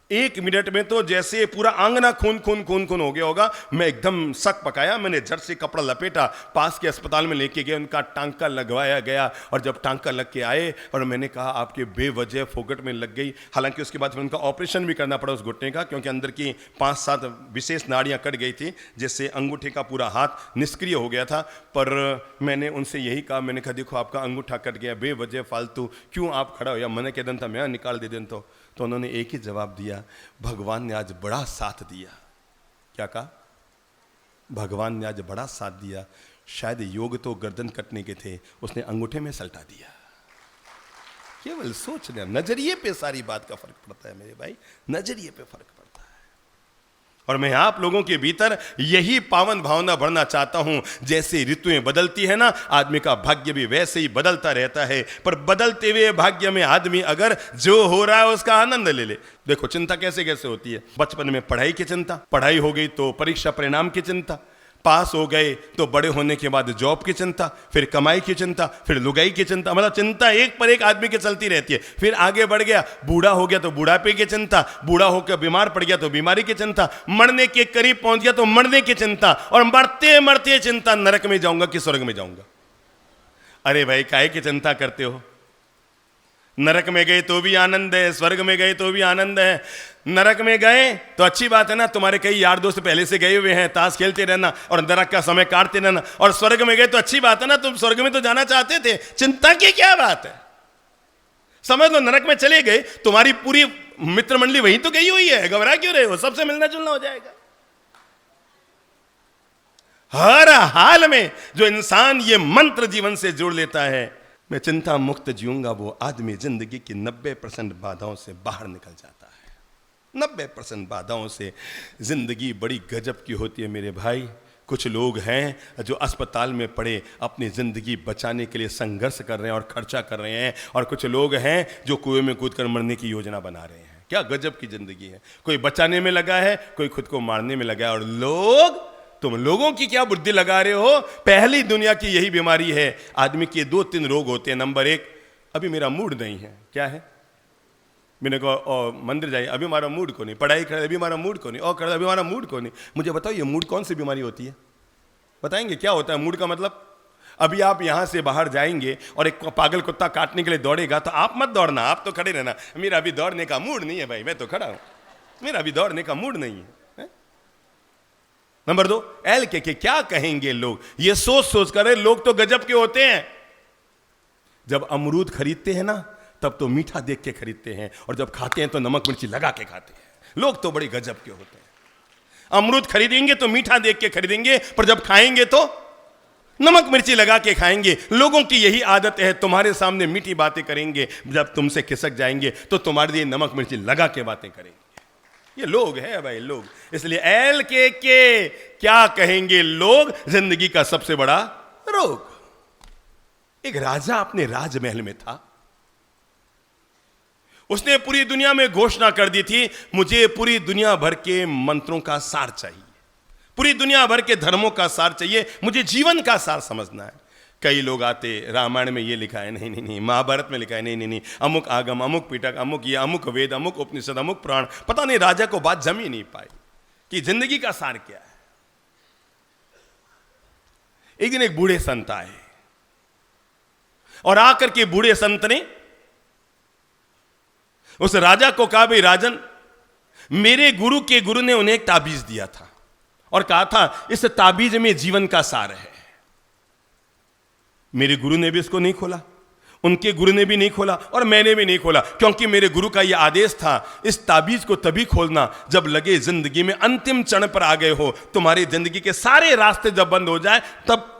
1 मिनट में तो जैसे पूरा आंगना खून खून खून खून हो गया होगा। मैं एकदम शक पकाया, मैंने झट से कपड़ा लपेटा, पास के अस्पताल में लेके गए, उनका टांका लगवाया गया और जब टांका लग के आए और मैंने कहा आपके बेवजह फोकट में लग गई। हालांकि उसके बाद फिर उनका ऑपरेशन भी करना पड़ा उस घुटने का, क्योंकि अंदर की 5-7 विशेष नाड़ियाँ कट गई थी, जिससे अंगूठे का पूरा हाथ निष्क्रिय हो गया था। पर मैंने उनसे यही कहा, मैंने कहा देखो आपका अंगूठा कट गया, बेवजह फालतू क्यों आप खड़ा हो, या मैंने कह दिन था मैं निकाल दे दिन तो उन्होंने एक ही जवाब दिया, भगवान ने आज बड़ा साथ दिया। क्या कहा? भगवान ने आज बड़ा साथ दिया। शायद योग तो गर्दन कटने के थे, उसने अंगूठे में सलटा दिया। केवल सोचने, नजरिए पे सारी बात का फर्क पड़ता है मेरे भाई, नजरिए पे फर्क पड़ता है। और मैं आप लोगों के भीतर यही पावन भावना भरना चाहता हूं। जैसे ऋतुएं बदलती है ना, आदमी का भाग्य भी वैसे ही बदलता रहता है। पर बदलते हुए भाग्य में आदमी अगर जो हो रहा है उसका आनंद ले ले। देखो चिंता कैसे कैसे होती है। बचपन में पढ़ाई की चिंता, पढ़ाई हो गई तो परीक्षा परिणाम की चिंता, पास हो गए तो बड़े होने के बाद जॉब की चिंता, फिर कमाई की चिंता, फिर लुगाई की चिंता, मतलब चिंता एक पर एक आदमी की चलती रहती है। फिर आगे बढ़ गया, बूढ़ा हो गया तो बुढ़ापे की चिंता, बूढ़ा होकर बीमार पड़ गया तो बीमारी की चिंता, मरने के करीब पहुंच गया तो मरने की चिंता, और मरते मरते चिंता नरक में जाऊंगा कि स्वर्ग में जाऊंगा। अरे भाई काहे की चिंता करते हो? नरक में गए तो भी आनंद है, स्वर्ग में गए तो भी आनंद है। नरक में गए तो अच्छी बात है ना, तुम्हारे कई यार दोस्त पहले से गए हुए हैं, ताश खेलते रहना और नरक का समय काटते रहना। और स्वर्ग में गए तो अच्छी बात है ना, तुम स्वर्ग में तो जाना चाहते थे, चिंता की क्या बात है? समझ लो नरक में चले गए, तुम्हारी पूरी मित्र मंडली वहीं तो गई हुई है, घबरा क्यों रहे हो? सबसे मिलना जुलना हो जाएगा। हर हाल में जो इंसान ये मंत्र जीवन से जोड़ लेता है, मैं चिंता मुक्त जीऊंगा, वो आदमी जिंदगी की 90% बाधाओं से बाहर निकल जाता है। 90% बाधाओं से जिंदगी बड़ी गजब की होती है मेरे भाई। कुछ लोग हैं जो अस्पताल में पड़े अपनी जिंदगी बचाने के लिए संघर्ष कर रहे हैं और खर्चा कर रहे हैं, और कुछ लोग हैं जो कुएं में कूदकर मरने की योजना बना रहे हैं। क्या गजब की जिंदगी है। कोई बचाने में लगा है, कोई खुद को मारने में लगा है। और लोग, तुम लोगों की क्या बुद्धि लगा रहे हो? पहली दुनिया की यही बीमारी है। आदमी के 2-3 रोग होते हैं। नंबर 1, अभी मेरा मूड नहीं है। क्या है? मैंने कहा मंदिर जाइए, अभी हमारा मूड को नहीं। पढ़ाई कर, अभी हमारा मूड को नहीं। और कर, अभी हमारा मूड को नहीं। मुझे बताओ ये मूड कौन सी बीमारी होती है? बताएंगे क्या होता है मूड का मतलब? अभी आप यहां से बाहर जाएंगे और एक पागल कुत्ता काटने के लिए दौड़ेगा तो आप मत दौड़ना, आप तो खड़े रहना। मेरा अभी दौड़ने का मूड नहीं है भाई, मैं तो खड़ा हूं, मेरा अभी दौड़ने का मूड नहीं है। नंबर 2, एल के क्या कहेंगे लोग? ये सोच सोच कर लोग तो गजब के होते हैं। जब अमरूद खरीदते हैं ना, तब तो मीठा देख के खरीदते हैं, और जब खाते हैं तो नमक मिर्ची लगा के खाते हैं। लोग तो बड़े गजब के होते हैं। अमरूद खरीदेंगे तो मीठा देख के खरीदेंगे, पर जब खाएंगे तो नमक मिर्ची लगा के खाएंगे। लोगों की यही आदत है, तुम्हारे सामने मीठी बातें करेंगे, जब तुमसे खिसक जाएंगे तो तुम्हारे लिए नमक मिर्ची लगा के बातें करेंगे। ये लोग हैं भाई, लोग। इसलिए एल के क्या कहेंगे लोग, जिंदगी का सबसे बड़ा रोग। एक राजा अपने राजमहल में था। उसने पूरी दुनिया में घोषणा कर दी थी, मुझे पूरी दुनिया भर के मंत्रों का सार चाहिए, पूरी दुनिया भर के धर्मों का सार चाहिए, मुझे जीवन का सार समझना है। कई लोग आते, रामायण में ये लिखा है, नहीं नहीं नहीं, महाभारत में लिखा है, नहीं नहीं नहीं, अमुक आगम, अमुक पीठक, अमुक ये, अमुक वेद, अमुक उपनिषद, अमुक पुराण। पता नहीं राजा को बात जम ही नहीं पाई कि जिंदगी का सार क्या है। एक दिन एक बूढ़े संत आए, और आकर के बूढ़े संत ने उस राजा को कहा, भाई राजन, मेरे गुरु के गुरु ने उन्हें एक ताबीज दिया था और कहा था इस ताबीज में जीवन का सार है। मेरे गुरु ने भी इसको नहीं खोला, उनके गुरु ने भी नहीं खोला, और मैंने भी नहीं खोला, क्योंकि मेरे गुरु का यह आदेश था, इस ताबीज को तभी खोलना जब लगे जिंदगी में अंतिम क्षण पर आ गए हो, तुम्हारी जिंदगी के सारे रास्ते जब बंद हो जाए, तब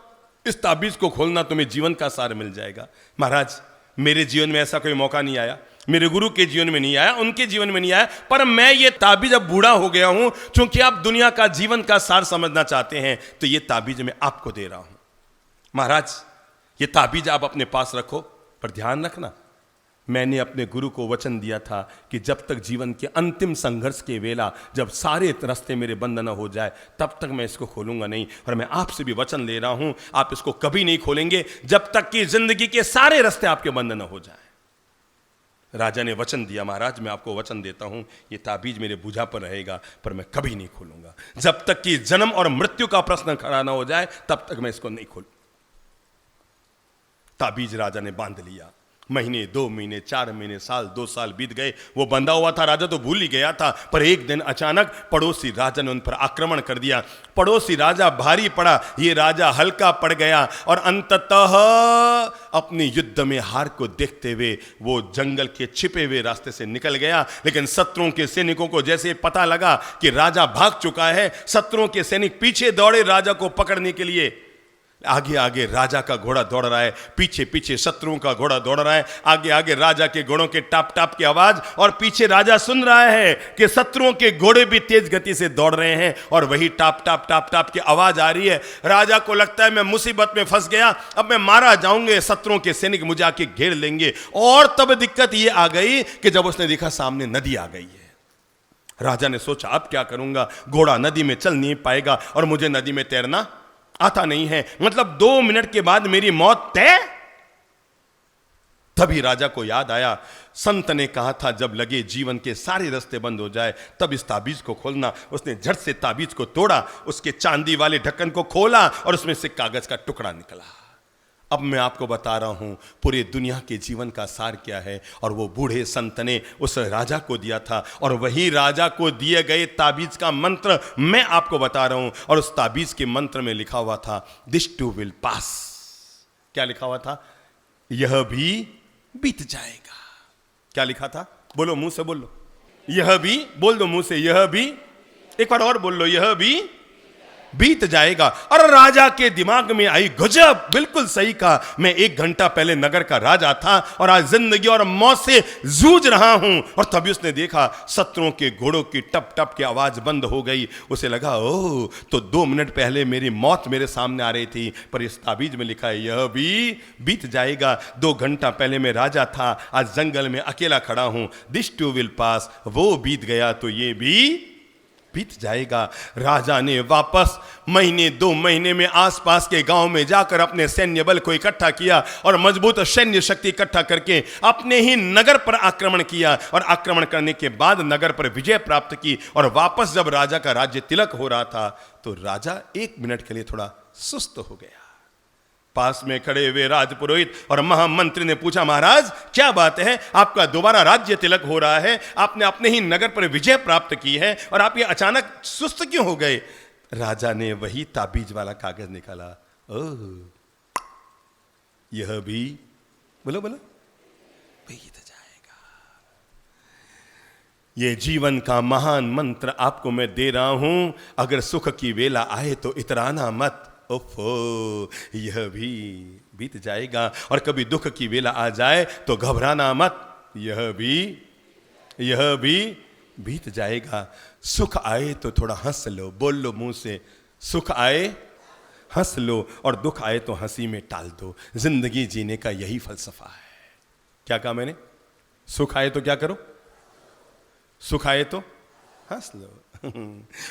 इस ताबीज को खोलना, तुम्हें जीवन का सार मिल जाएगा। महाराज, मेरे जीवन में ऐसा कोई मौका नहीं आया। मेरे गुरु के जीवन में नहीं आया, उनके जीवन में नहीं आया, पर मैं ये ताबीज अब बूढ़ा हो गया हूं, क्योंकि आप दुनिया का जीवन का सार समझना चाहते हैं, तो ये ताबीज मैं आपको दे रहा हूं। महाराज, ये ताबीज आप अपने पास रखो, पर ध्यान रखना, मैंने अपने गुरु को वचन दिया था कि जब तक जीवन के अंतिम संघर्ष के वेला, जब सारे रास्ते मेरे बंद न हो जाए, तब तक मैं इसको खोलूंगा नहीं। और मैं आपसे भी वचन ले रहा हूं, आप इसको कभी नहीं खोलेंगे जब तक कि जिंदगी के सारे रास्ते आपके बंद न हो जाए। राजा ने वचन दिया, महाराज मैं आपको वचन देता हूं, ये ताबीज मेरे भुजा पर रहेगा, पर मैं कभी नहीं खोलूंगा जब तक कि जन्म और मृत्यु का प्रश्न खड़ा ना हो जाए, तब तक मैं इसको नहीं खोलूं। ताबीज राजा ने बांध लिया। महीने, 2 महीने, 4 महीने, साल, 2 साल बीत गए। वो बंधा हुआ था, राजा तो भूल ही गया था, पर एक दिन अचानक पड़ोसी राजा ने उन पर आक्रमण कर दिया। पड़ोसी राजा भारी पड़ा, ये राजा हल्का पड़ गया, और अंततः अपनी युद्ध में हार को देखते हुए वो जंगल के छिपे हुए रास्ते से निकल गया। लेकिन शत्रुओं के सैनिकों को जैसे पता लगा कि राजा भाग चुका है, शत्रुओं के सैनिक पीछे दौड़े राजा को पकड़ने के लिए। आगे आगे राजा का घोड़ा दौड़ रहा है, पीछे पीछे शत्रुओं का घोड़ा दौड़ रहा है। आगे आगे राजा के घोड़ों के टाप टाप की आवाज, और पीछे राजा सुन रहा है कि शत्रुओं के घोड़े भी तेज गति से दौड़ रहे हैं, और वही टाप टाप टाप टाप की आवाज आ रही है। राजा को लगता है मैं मुसीबत में फंस गया, अब मैं मारा जाऊंगे, शत्रुओं के सैनिक मुझे आके घेर लेंगे। और तब दिक्कत ये आ गई कि जब उसने देखा सामने नदी आ गई है। राजा ने सोचा अब क्या करूंगा, घोड़ा नदी में चल नहीं पाएगा, और मुझे नदी में तैरना आता नहीं है, मतलब 2 मिनट के बाद मेरी मौत तय। तभी राजा को याद आया, संत ने कहा था जब लगे जीवन के सारे रास्ते बंद हो जाए तब इस ताबीज को खोलना। उसने झट से ताबीज को तोड़ा, उसके चांदी वाले ढक्कन को खोला, और उसमें से कागज का टुकड़ा निकला। अब मैं आपको बता रहा हूं पूरे दुनिया के जीवन का सार क्या है, और वो बूढ़े संत ने उस राजा को दिया था, और वही राजा को दिए गए ताबीज का मंत्र मैं आपको बता रहा हूं। और उस ताबीज के मंत्र में लिखा हुआ था, दिस टू विल पास। क्या लिखा हुआ था? यह भी बीत जाएगा। क्या लिखा था? बोलो, मुंह से बोलो, यह भी। बोल दो मुंह से, यह भी। एक बार और बोल लो, यह भी बीत जाएगा। और राजा के दिमाग में आई, गजब, बिल्कुल सही कहा, मैं 1 घंटा पहले नगर का राजा था और आज जिंदगी और मौत से जूझ रहा हूं। और तभी उसने देखा शत्रुओं के घोड़ों की टप टप की आवाज बंद हो गई। उसे लगा, ओह, तो 2 मिनट पहले मेरी मौत मेरे सामने आ रही थी, पर इस ताबीज में लिखा है यह भी बीत जाएगा। 2 घंटा पहले मैं राजा था, आज जंगल में अकेला खड़ा हूं, दिस टू विल पास। वो बीत गया तो ये भी बीत जाएगा। राजा ने वापस महीने 2 महीने में आसपास के गांव में जाकर अपने सैन्य बल को इकट्ठा किया, और मजबूत सैन्य शक्ति इकट्ठा करके अपने ही नगर पर आक्रमण किया, और आक्रमण करने के बाद नगर पर विजय प्राप्त की। और वापस जब राजा का राज्य तिलक हो रहा था, तो राजा 1 मिनट के लिए थोड़ा सुस्त हो गया। पास में खड़े हुए राजपुरोहित और महामंत्री ने पूछा, महाराज क्या बात है, आपका दोबारा राज्य तिलक हो रहा है, आपने अपने ही नगर पर विजय प्राप्त की है, और आप ये अचानक सुस्त क्यों हो गए? राजा ने वही ताबीज वाला कागज निकाला। ओह, यह भी, बोलो बोलो, बीत जाएगा। ये जीवन का महान मंत्र आपको मैं दे रहा हूं। अगर सुख की वेला आए तो इतराना मत, ओफो, यह भी बीत जाएगा। और कभी दुख की वेला आ जाए तो घबराना मत, यह भी बीत जाएगा। सुख आए तो थोड़ा हंस लो, बोल लो मुंह से, सुख आए हंस लो, और दुख आए तो हंसी में टाल दो। जिंदगी जीने का यही फलसफा है। क्या कहा मैंने? सुख आए तो क्या करो? सुख आए तो हंस लो,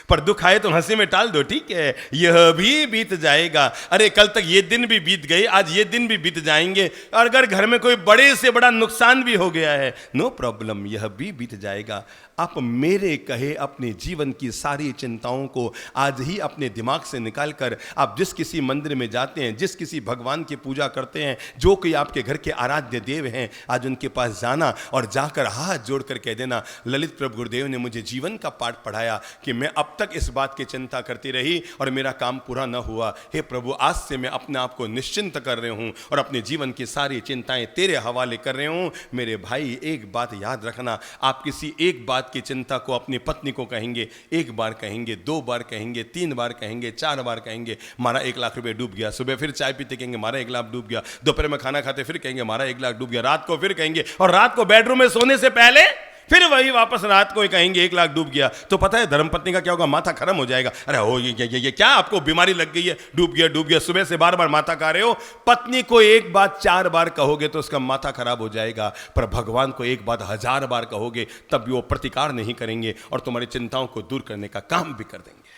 पर दुख आए तो हंसी में टाल दो, ठीक है? यह भी बीत जाएगा। अरे कल तक ये दिन भी बीत गए, आज ये दिन भी बीत जाएंगे। और अगर घर में कोई बड़े से बड़ा नुकसान भी हो गया है, नो प्रॉब्लम, यह भी बीत जाएगा। आप मेरे कहे अपने जीवन की सारी चिंताओं को आज ही अपने दिमाग से निकालकर आप जिस किसी मंदिर में जाते हैं, जिस किसी भगवान की पूजा करते हैं, जो कोई आपके घर के आराध्य देव हैं, आज उनके पास जाना और जाकर हाथ जोड़कर कह देना, ललित प्रभु गुरुदेव ने मुझे जीवन का पाठ पढ़ाया कि मैं अब तक इस बात की चिंता करती रही और मेरा काम पूरा न हुआ। हे प्रभु, आज से मैं अपने आप को निश्चिंत कर रही हूँ और अपने जीवन की सारी चिंताएं तेरे हवाले कर रहे हूँ। मेरे भाई, एक बात याद रखना, आप किसी एक बात बात की चिंता को अपनी पत्नी को कहेंगे, एक बार कहेंगे, 2 बार कहेंगे, 3 बार कहेंगे, 4 बार कहेंगे, हमारा 1 लाख रुपए डूब गया। सुबह फिर चाय पीते कहेंगे हमारा 1 लाख डूब गया। दोपहर में खाना खाते फिर कहेंगे हमारा 1 लाख डूब गया। रात को फिर कहेंगे, और रात को बेडरूम में सोने से पहले फिर वही वापस रात को कहेंगे 1 लाख डूब गया। तो पता है धर्मपत्नी का क्या होगा? माथा खत्म हो जाएगा। अरे हो ये क्या आपको बीमारी लग गई है? डूब गया डूब गया, सुबह से बार बार माथा खा रहे हो। पत्नी को एक बात 4 बार कहोगे तो उसका माथा खराब हो जाएगा, पर भगवान को एक बात 1000 बार कहोगे तब भी वो प्रतिकार नहीं करेंगे और तुम्हारी चिंताओं को दूर करने का काम भी कर देंगे।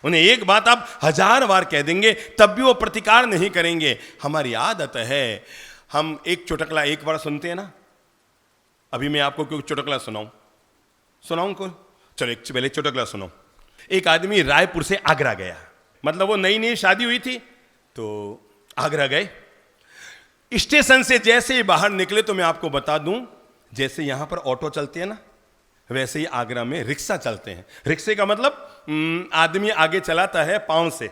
उन्हें एक बात आप 1000 बार कह देंगे तब भी वो प्रतिकार नहीं करेंगे। हमारी आदत है, हम एक चुटकुला एक बार सुनते हैं ना। अभी मैं आपको क्यों चुटकुला सुनाऊं को? चलो एक पहले चुटकुला सुनो। एक आदमी रायपुर से आगरा गया, मतलब वो नई नई शादी हुई थी तो आगरा गए। स्टेशन से जैसे ही बाहर निकले तो मैं आपको बता दूं, जैसे यहां पर ऑटो चलते हैं ना, वैसे ही आगरा में रिक्शा चलते हैं। रिक्शे का मतलब आदमी आगे चलाता है पांव से,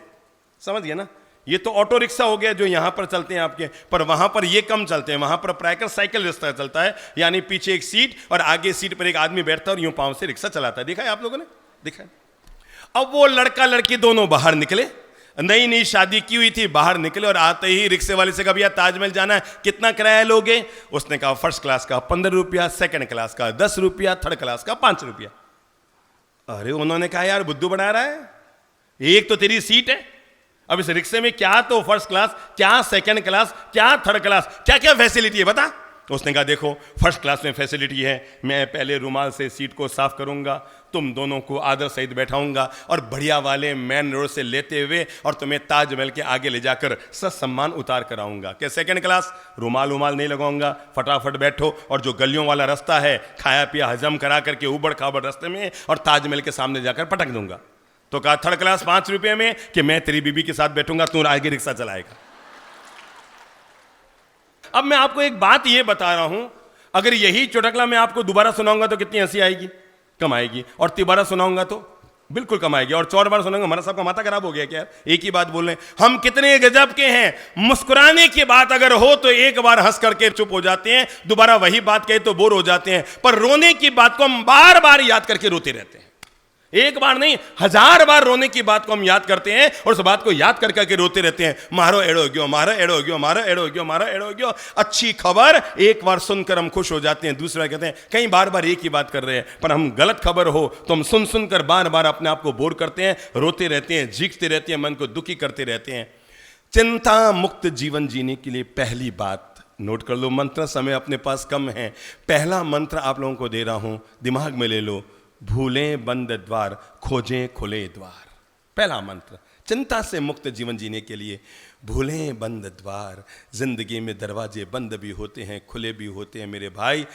समझ गए ना। ये तो ऑटो रिक्शा हो गया जो यहां पर चलते हैं आपके, पर वहां पर ये कम चलते हैं। वहां पर प्रायकर साइकिल रिक्शा चलता है, यानी पीछे एक सीट और आगे सीट पर एक आदमी बैठता है और यूं पांव से रिक्शा चलाता है। देखा है आप लोगों ने? देखा है। अब वो लड़का लड़की दोनों बाहर निकले, नई नई शादी की हुई थी, बाहर निकले और आते ही रिक्शे वाले से कहा भैया ताजमहल जाना है, कितना किराया लोगे? उसने कहा फर्स्ट क्लास का 15 रुपया, सेकंड क्लास का 10 रुपया, थर्ड क्लास का 5 रुपया। अरे उन्होंने कहा यार बुद्धू बना रहा है, एक तो तेरी सीट है, अब इस रिक्शे में क्या तो फर्स्ट क्लास, क्या सेकंड क्लास, क्या थर्ड क्लास, क्या क्या फैसिलिटी है बता। उसने कहा देखो फर्स्ट क्लास में फैसिलिटी है, मैं पहले रुमाल से सीट को साफ करूंगा, तुम दोनों को आदर सहित बैठाऊंगा और बढ़िया वाले मेन रोड से लेते हुए और तुम्हें ताजमहल के आगे ले जाकर ससम्मान उतार कराऊंगा। क्या सेकंड क्लास? रुमाल नहीं लगाऊंगा, फटाफट बैठो और जो गलियों वाला रास्ता है खाया पिया हजम करा करके ऊबड़ खाबड़ रास्ते में और ताजमहल के सामने जाकर पटक दूंगा। तो कहा थर्ड क्लास 5 रुपए में कि मैं तेरी बीबी के साथ बैठूंगा, तू आगे रिक्शा चलाएगा। अब मैं आपको एक बात यह बता रहा हूं, अगर यही चुटकुला मैं आपको दोबारा सुनाऊंगा तो कितनी हंसी आएगी? कम आएगी। और 3 बार सुनाऊंगा तो बिल्कुल कम आएगी। और 4 बार सुनाऊंगा, हमारा सबका माथा खराब हो गया क्या? एक ही बात बोल रहे हैं। हम कितने गजब के हैं, मुस्कुराने की बात अगर हो तो एक बार हंस करके चुप हो जाते हैं, दोबारा वही बात कहे तो बोर हो जाते हैं, पर रोने की बात को हम बार बार याद करके रोते रहते हैं। एक बार नहीं 1000 बार रोने की बात को हम याद करते हैं और उस बात को याद कर करके रोते रहते हैं। मारो एड़ो गयो, मारो एड़ो गयो, मारो एड़ो गयो, मारो एड़ो गयो। अच्छी खबर एक बार सुनकर हम खुश हो जाते हैं, दूसरा कहते हैं कई बार बार एक ही बात कर रहे हैं, पर हम गलत खबर हो तो हम सुन सुनकर बार बार अपने आप को बोर करते हैं, रोते रहते हैं, जीखते रहते हैं, मन को दुखी करते रहते हैं। चिंता मुक्त जीवन जीने के लिए पहली बात नोट कर लो, मंत्र समय अपने पास कम है, पहला मंत्र आप लोगों को दे रहा हूं, दिमाग में ले लो, भूलें बंद द्वार, खोजें खुले द्वार। पहला मंत्र चिंता से मुक्त जीवन जीने के लिए, भूलें बंद द्वार। जिंदगी में दरवाजे बंद भी होते हैं, खुले भी होते हैं मेरे भाई।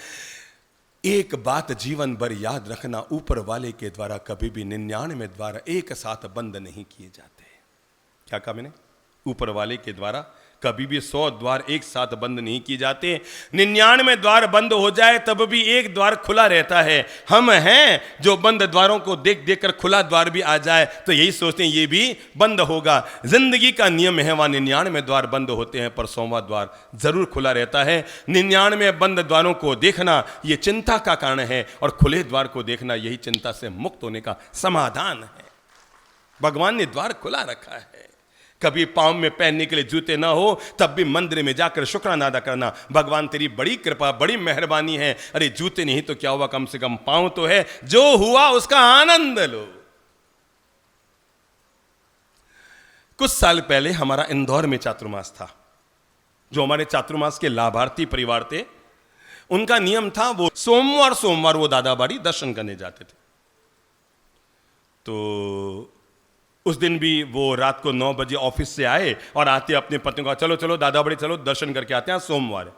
एक बात जीवन भर याद रखना, ऊपर वाले के द्वारा कभी भी 99 द्वार एक साथ बंद नहीं किए जाते। क्या कहा मैंने? ऊपर वाले के द्वारा कभी भी 100 द्वार एक साथ बंद नहीं किए जाते। 99 द्वार बंद हो जाए तब भी एक द्वार खुला रहता है। हम हैं जो बंद द्वारों को देख देख कर खुला द्वार भी आ जाए तो यही सोचते हैं ये भी बंद होगा। जिंदगी का नियम है, वहां 99 द्वार बंद होते हैं पर 100वां द्वार जरूर खुला रहता है। 99 बंद द्वारों को देखना ये चिंता का कारण है और खुले द्वार को देखना यही चिंता से मुक्त होने का समाधान है। भगवान ने द्वार खुला रखा है। कभी पांव में पहनने के लिए जूते ना हो तब भी मंदिर में जाकर शुक्राना अदा करना, भगवान तेरी बड़ी कृपा बड़ी मेहरबानी है। अरे जूते नहीं तो क्या हुआ, कम से कम पांव तो है, जो हुआ उसका आनंद लो। कुछ साल पहले हमारा इंदौर में चातुर्मास था। जो हमारे चातुर्मास के लाभार्थी परिवार थे उनका नियम था वो सोमवार वो दादाबाड़ी दर्शन करने जाते थे। तो उस दिन भी वो रात को 9 बजे ऑफिस से आए और आते अपने पत्नी को चलो चलो दादाबाड़ी चलो दर्शन करके आते हैं, सोमवार है।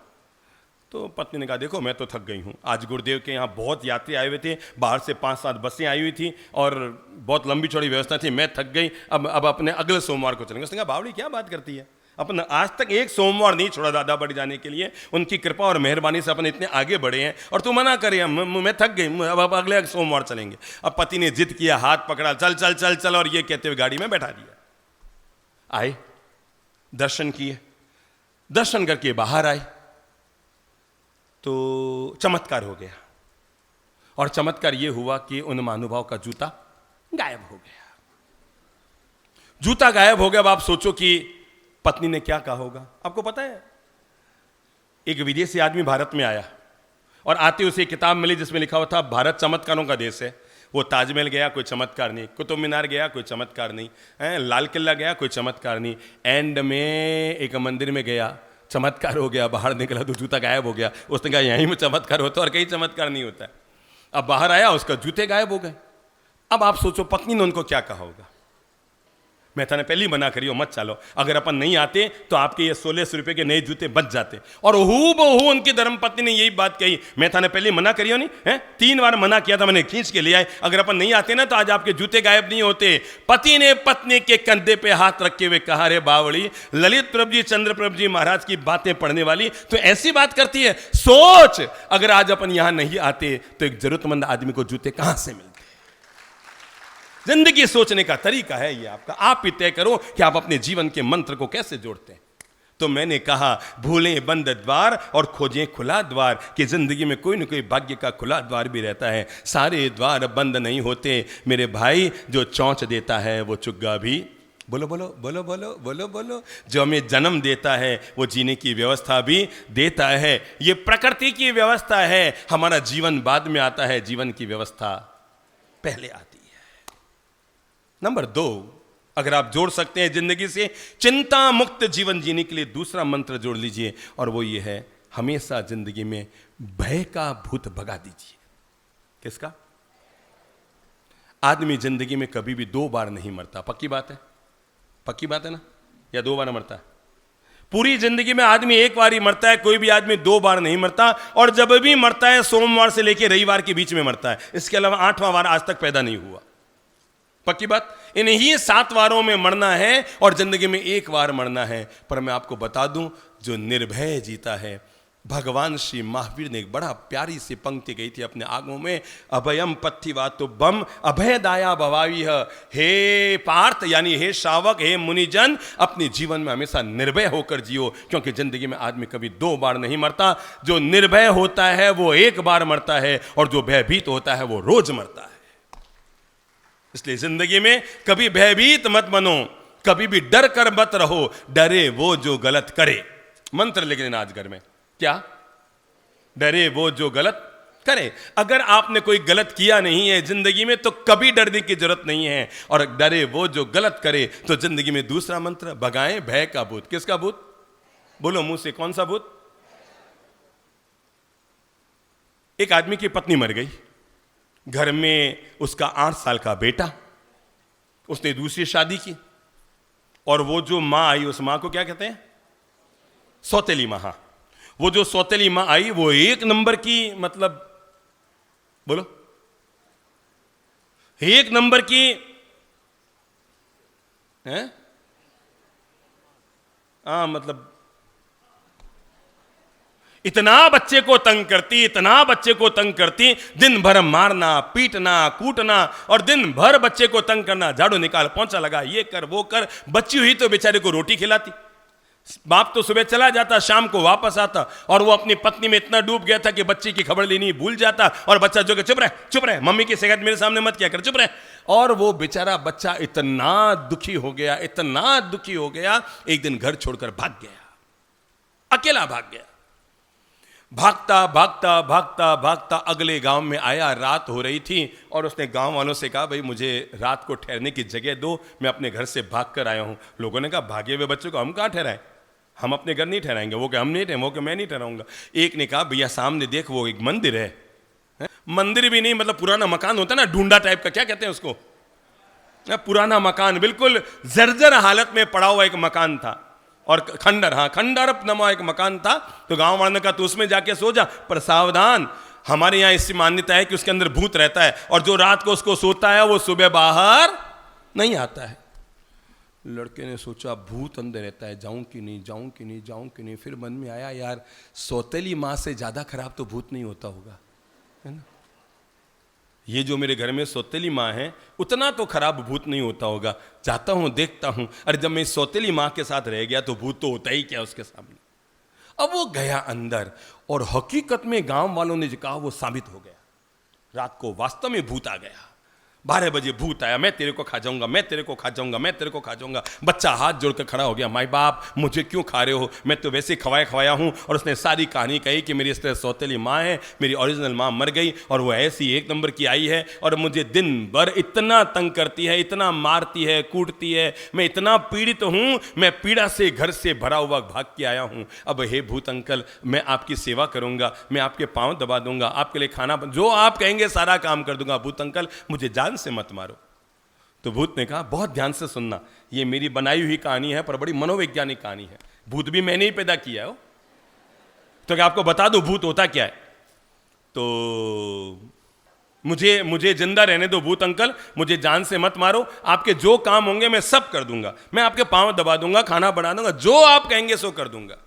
तो पत्नी ने कहा देखो मैं तो थक गई हूँ, आज गुरुदेव के यहाँ बहुत यात्री आए हुए थे, बाहर से 5-7 बसें आई हुई थी और बहुत लंबी चौड़ी व्यवस्था थी, मैं थक गई, अब अपने अगले सोमवार को चलेंगे। उसने कहा बावड़ी क्या बात करती है, अपन आज तक एक सोमवार नहीं छोड़ा दादाबाड़ी जाने के लिए, उनकी कृपा और मेहरबानी से अपन इतने आगे बढ़े हैं और तू मना करे मैं थक गई, अब अगले सोमवार चलेंगे। अब पति ने जिद किया, हाथ पकड़ा, चल चल चल चल और ये कहते हुए गाड़ी में बैठा दिया। आए, दर्शन किए, दर्शन करके बाहर आए तो चमत्कार हो गया। और चमत्कार यह हुआ कि उन महानुभाव का जूता गायब हो गया। जूता गायब हो गया। अब आप सोचो कि पत्नी ने क्या कहा होगा। आपको पता है, एक विदेशी आदमी भारत में आया और आते उसे किताब मिली जिसमें लिखा हुआ था भारत चमत्कारों का देश है। वो ताजमहल गया, कोई चमत्कार नहीं। कुतुब मीनार गया, कोई चमत्कार नहीं। लाल किला गया, कोई चमत्कार नहीं। एंड में एक मंदिर में गया, चमत्कार हो गया। बाहर निकला तो जूता गायब हो गया। उसने कहा यहीं में चमत्कार होता है और कहीं चमत्कार नहीं होता है। अब बाहर आया, उसका जूते गायब हो गए। अब आप सोचो पत्नी ने उनको क्या कहा होगा। मैं थाने पहले ही मना करियो मत चलो, अगर अपन नहीं आते तो आपके ये 1600 रुपए के नए जूते बच जाते। और हूबहू उनकी धर्मपत्नी ने यही बात कही, मैं थाने पहले ही मना करियो नहीं है, 3 बार मना किया था, मैंने खींच के ले आए। अगर अपन नहीं आते ना तो आज आपके जूते गायब नहीं होते। पति ने पत्नी के कंधे पे हाथ रखे हुए कहा, रे बावड़ी, ललित प्रभु जी, चंद्र प्रभु जी महाराज की बातें पढ़ने वाली तो ऐसी बात करती है। सोच, अगर आज अपन यहां नहीं आते तो एक जरूरतमंद आदमी को जूते कहां से मिलते। जिंदगी सोचने का तरीका है ये आपका। आप ही तय करो कि आप अपने जीवन के मंत्र को कैसे जोड़ते हैं। तो मैंने कहा, भूलें बंद द्वार और खोजें खुला द्वार, कि जिंदगी में कोई ना कोई भाग्य का खुला द्वार भी रहता है। सारे द्वार बंद नहीं होते मेरे भाई। जो चौंच देता है वो चुग्गा भी, बोलो बोलो बोलो बोलो बोलो बोलो, जो हमें जन्म देता है वो जीने की व्यवस्था भी देता है। ये प्रकृति की व्यवस्था है। हमारा जीवन बाद में आता है, जीवन की व्यवस्था पहले आती है। नंबर 2, अगर आप जोड़ सकते हैं जिंदगी से चिंता मुक्त जीवन जीने के लिए दूसरा मंत्र जोड़ लीजिए, और वो ये है, हमेशा जिंदगी में भय का भूत भगा दीजिए। किसका? आदमी जिंदगी में कभी भी 2 बार नहीं मरता। पक्की बात है? पक्की बात है ना? या 2 बार मरता है? पूरी जिंदगी में आदमी 1 बार ही मरता है। कोई भी आदमी 2 बार नहीं मरता। और जब भी मरता है सोमवार से लेकर रविवार के बीच में मरता है। इसके अलावा 8वां वार आज तक पैदा नहीं हुआ। पक्की बात? इन्हीं 7 वारों में मरना है और जिंदगी में 1 बार मरना है। पर मैं आपको बता दूं, जो निर्भय जीता है, भगवान श्री महावीर ने एक बड़ा प्यारी सी पंक्ति गई थी अपने आगमों में, अभयम पथिवातो बम अभय दाया भवावी। हे पार्थ, यानी हे श्रावक, हे मुनिजन, अपने जीवन में हमेशा निर्भय होकर जियो, क्योंकि जिंदगी में आदमी कभी 2 बार नहीं मरता। जो निर्भय होता है वो 1 बार मरता है, और जो भयभीत होता है वो रोज मरता है। इसलिए जिंदगी में कभी भयभीत मत बनो, कभी भी डर कर मत रहो। डरे वो जो गलत करे। मंत्र लिख लेना आज घर में। क्या? डरे वो जो गलत करे। अगर आपने कोई गलत किया नहीं है जिंदगी में तो कभी डरने की जरूरत नहीं है। और डरे वो जो गलत करे। तो जिंदगी में दूसरा मंत्र, भगाएं भय का भूत। किसका भूत? बोलो मुंह से, कौन सा भूत? एक आदमी की पत्नी मर गई, घर में उसका 8 साल का बेटा, उसने दूसरी शादी की, और वो जो मां आई, उस मां को क्या कहते हैं? सौतेली मां। वो जो सौतेली मां आई वो 1 नंबर की, मतलब बोलो, 1 नंबर की है। मतलब इतना बच्चे को तंग करती, इतना बच्चे को तंग करती, दिन भर मारना, पीटना, कूटना, और दिन भर बच्चे को तंग करना। झाड़ू निकाल, पोंछा लगा, ये कर वो कर। बच्ची हुई तो बेचारे को रोटी खिलाती। बाप तो सुबह चला जाता, शाम को वापस आता, और वो अपनी पत्नी में इतना डूब गया था कि बच्ची की खबर लेनी भूल जाता। और बच्चा जो कि चुप रहे, मम्मी की शिकायत मेरे सामने मत किया कर, चुप रहे। और वो बेचारा बच्चा इतना दुखी हो गया, इतना दुखी हो गया, एक दिन घर छोड़कर भाग गया, अकेला भाग गया। भागता भागता भागता भागता अगले गांव में आया। रात हो रही थी और उसने गांव वालों से कहा, भाई मुझे रात को ठहरने की जगह दो, मैं अपने घर से भाग कर आया हूं। लोगों ने कहा, भागे हुए बच्चों को हम कहाँ ठहराएं, हम अपने घर नहीं ठहराएंगे। वो क्या हम नहीं ठहराएंगे, वो क्या मैं नहीं ठहराऊंगा। एक ने कहा, भैया सामने देख वो एक मंदिर है। मंदिर भी नहीं, मतलब पुराना मकान होता है ना, ढूंढा टाइप का, क्या कहते हैं उसको, पुराना मकान, बिल्कुल जर्जर हालत में पड़ा हुआ एक मकान था। और खंडर, हाँ खंडर नमा एक मकान था। तो गांव वालों ने कहा तू उसमें जाके सो जा, पर सावधान, हमारे यहाँ इसकी मान्यता है कि उसके अंदर भूत रहता है, और जो रात को उसको सोता है वो सुबह बाहर नहीं आता है। लड़के ने सोचा भूत अंदर रहता है, जाऊं कि नहीं, जाऊं कि नहीं, जाऊं कि नहीं। फिर मन में आया, यार सौतेली माँ से ज्यादा खराब तो भूत नहीं होता होगा, है ना। ये जो मेरे घर में सौतेली माँ है, उतना तो खराब भूत नहीं होता होगा। जाता हूं, देखता हूं। अरे जब मैं सौतेली माँ के साथ रह गया तो भूत तो होता ही क्या उसके सामने। अब वो गया अंदर, और हकीकत में गांव वालों ने जो कहा वो साबित हो गया। रात को वास्तव में भूत आ गया। 12 बजे भूत आया, मैं तेरे को खा जाऊंगा, मैं तेरे को खा जाऊंगा, मैं तेरे को खा जाऊंगा। बच्चा हाथ जोड़कर खड़ा हो गया, माई बाप मुझे क्यों खा रहे हो, मैं तो वैसे खवाया खवाया हूं। और उसने सारी कहानी कही कि मेरी इस तरह सौतेली माँ है, मेरी ओरिजिनल माँ मर गई और वो ऐसी 1 नंबर की आई है और मुझे दिन भर इतना तंग करती है, इतना मारती है, कूटती है, मैं इतना पीड़ित हूं, मैं पीड़ा से घर से भरा हुआ भाग के आया हूं। अब हे भूत अंकल, मैं आपकी सेवा करूंगा, मैं आपके पांव दबा दूंगा, आपके लिए खाना जो आप कहेंगे सारा काम कर दूंगा। भूत अंकल मुझे जान से मत मारो। तो भूत ने कहा बहुत ध्यान से सुनना, ये मेरी बनाई हुई कहानी है पर बड़ी मनोवैज्ञानिक कहानी है, भूत भी मैंने ही पैदा किया हो, तो क्या आपको बता दो भूत होता क्या है। तो मुझे जिंदा रहने दो भूत अंकल, मुझे जान से मत मारो, आपके जो काम होंगे मैं सब कर दूंगा, मैं आपके पांव दबा दूंगा, खाना बना दूंगा, जो आप कहेंगे सो कर दूंगा।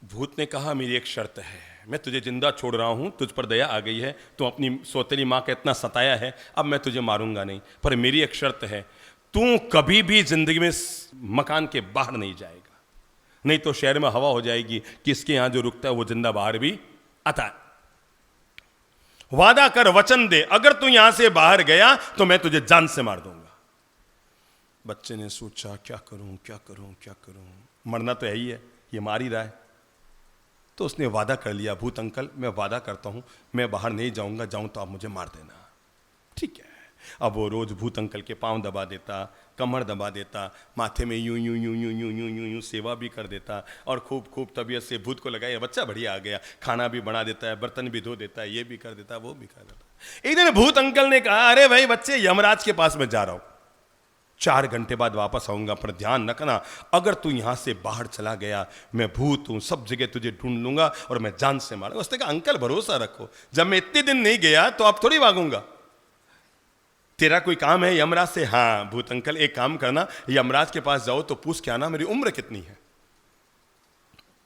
भूत ने कहा मेरी एक शर्त है, मैं तुझे जिंदा छोड़ रहा हूं, तुझ पर दया आ गई है, तू अपनी सौतेली माँ का इतना सताया है, अब मैं तुझे मारूंगा नहीं, पर मेरी एक शर्त है, तू कभी भी जिंदगी में मकान के बाहर नहीं जाएगा, नहीं तो शहर में हवा हो जाएगी कि इसके यहां जो रुकता है वो जिंदा बाहर भी आता है। वादा कर, वचन दे, अगर तू यहां से बाहर गया तो मैं तुझे जान से मार दूंगा। बच्चे ने सोचा क्या करूं क्या करूं क्या करूं, मरना तो यही है, ये मार ही रहा है। तो उसने वादा कर लिया, भूत अंकल मैं वादा करता हूं मैं बाहर नहीं जाऊंगा, जाऊं तो आप मुझे मार देना। ठीक है। अब वो रोज भूत अंकल के पांव दबा देता, कमर दबा देता, माथे में यूं यूं यूं यूं यूं यूं यूं यूं सेवा भी कर देता और खूब खूब तबीयत से भूत को लगाया बच्चा बढ़िया आ गया, खाना भी बना देता है, बर्तन भी धो देता है, ये भी कर देता है, वो भी कर देता है। एक दिन भूत अंकल ने कहा अरे भाई बच्चे यमराज के पास मैं जा रहा हूं, 4 घंटे बाद वापस आऊंगा, पर ध्यान रखना अगर तू यहां से बाहर चला गया मैं भूत हूं, सब जगह तुझे ढूंढ लूंगा और मैं जान से मारूंगा। उसने कहा अंकल भरोसा रखो, जब मैं इतने दिन नहीं गया तो अब थोड़ी भागूंगा, तेरा कोई काम है यमराज से। हाँ भूत अंकल एक काम करना, यमराज के पास जाओ तो पूछ के आना मेरी उम्र कितनी है।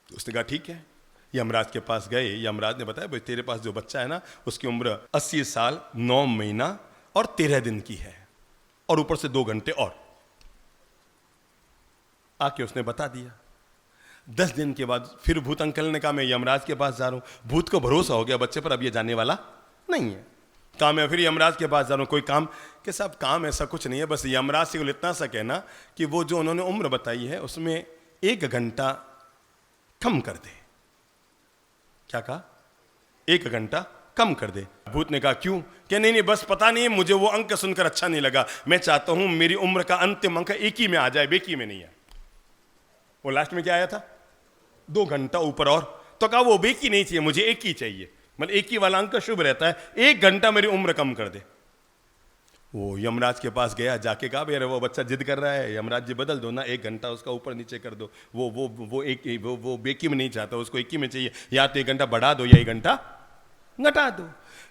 तो उसने कहा ठीक है। यमराज के पास गए, यमराज ने बताया भाई तेरे पास जो बच्चा है ना उसकी उम्र 80 साल 9 महीना और 13 दिन की है और ऊपर से 2 घंटे और। आके उसने बता दिया। 10 दिन के बाद फिर भूत अंकल ने कहा मैं यमराज के पास जा रहा हूं। भूत को भरोसा हो गया बच्चे पर, अब ये जाने वाला नहीं है। कहा मैं फिर यमराज के पास जा रहा हूं, कोई काम के साहब काम ऐसा कुछ नहीं है, बस यमराज से इतना सा कहना कि वो जो उन्होंने उम्र बताई है उसमें 1 घंटा कम कर दे। क्या कहा? 1 घंटा कम कर दे। भूत ने कहा क्यों? क्या नहीं बस पता नहीं मुझे वो अंक सुनकर अच्छा नहीं लगा, मैं चाहता हूं मेरी उम्र का अंतिम अंक 1 ही में आ जाए, बेकी में नहीं है। वो लास्ट में क्या आया था? 2 घंटा ऊपर और। तो कहा वो बेकी नहीं चाहिए, मुझे 1 ही चाहिए, मतलब 1 ही वाला अंक शुभ रहता है, 1 घंटा मेरी उम्र कम कर दे। वो यमराज के पास गया, जाके कहा भैया वो बच्चा जिद कर रहा है, यमराज जी बदल दो ना, 1 घंटा उसका ऊपर नीचे कर दो, वो बेकी में नहीं चाहता, उसको 1 ही में चाहिए, या तो 1 घंटा बढ़ा दो या 1 घंटा घटा दो।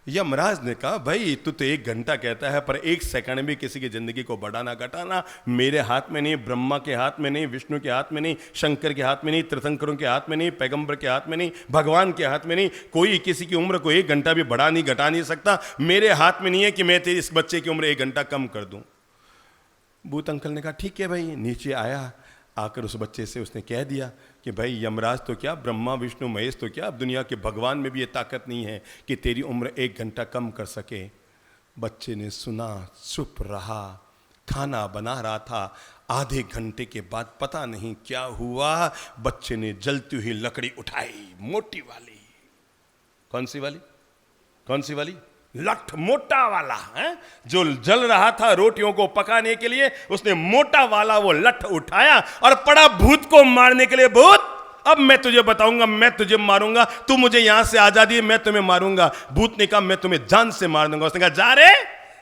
यमराज ने कहा भाई तू तो 1 घंटा कहता है, पर 1 सेकंड भी किसी की जिंदगी को बढ़ाना घटाना मेरे हाथ में नहीं, ब्रह्मा के हाथ में नहीं, विष्णु के हाथ में नहीं, शंकर के हाथ में नहीं, तीर्थंकरों के हाथ में नहीं, पैगंबर के हाथ में नहीं, भगवान के हाथ में नहीं, कोई किसी की उम्र को 1 घंटा भी बढ़ा नहीं घटा नहीं सकता। मेरे हाथ में नहीं है कि मैं तेरी इस बच्चे की उम्र 1 घंटा कम कर दूं। भूत अंकल ने कहा ठीक है भाई। नीचे आया, आकर उस बच्चे से उसने कह दिया कि भाई यमराज तो क्या, ब्रह्मा विष्णु महेश तो क्या, अब दुनिया के भगवान में भी ये ताकत नहीं है कि तेरी उम्र 1 घंटा कम कर सके। बच्चे ने सुना, चुप रहा, खाना बना रहा था। आधे घंटे के बाद पता नहीं क्या हुआ, बच्चे ने जलती हुई लकड़ी उठाई, मोटी वाली। कौन सी वाली? कौन सी वाली? लठ, मोटा वाला है जो जल रहा था रोटियों को पकाने के लिए। उसने मोटा वाला वो लठ उठाया और पड़ा भूत को मारने के लिए। भूत अब मैं तुझे बताऊंगा, मैं तुझे मारूंगा, तू मुझे यहां से आजादी, मैं तुम्हें मारूंगा। भूत ने कहा मैं तुम्हें जान से मार दूंगा। उसने कहा जा रे,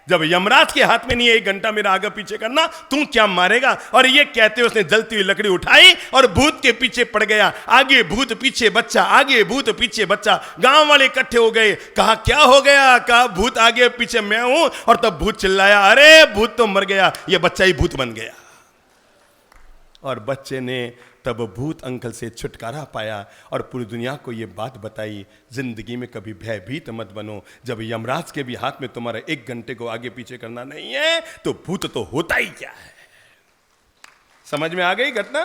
जब यमराज के हाथ में नहीं है 1 घंटा मेरा आगे पीछे करना, तू क्या मारेगा? और ये कहते उसने जलती हुई लकड़ी उठाई और भूत के पीछे पड़ गया। आगे भूत पीछे बच्चा, आगे भूत पीछे बच्चा। गांव वाले इकट्ठे हो गए, कहा क्या हो गया? कहा भूत आगे पीछे मैं हूं। और तब भूत चिल्लाया अरे भूत तो मर गया, ये बच्चा ही भूत बन गया। और बच्चे ने तब भूत अंकल से छुटकारा पाया और पूरी दुनिया को ये बात बताई, जिंदगी में कभी भयभीत मत बनो। जब यमराज के भी हाथ में तुम्हारा 1 घंटे को आगे पीछे करना नहीं है तो भूत तो होता ही क्या है। समझ में आ गई घटना?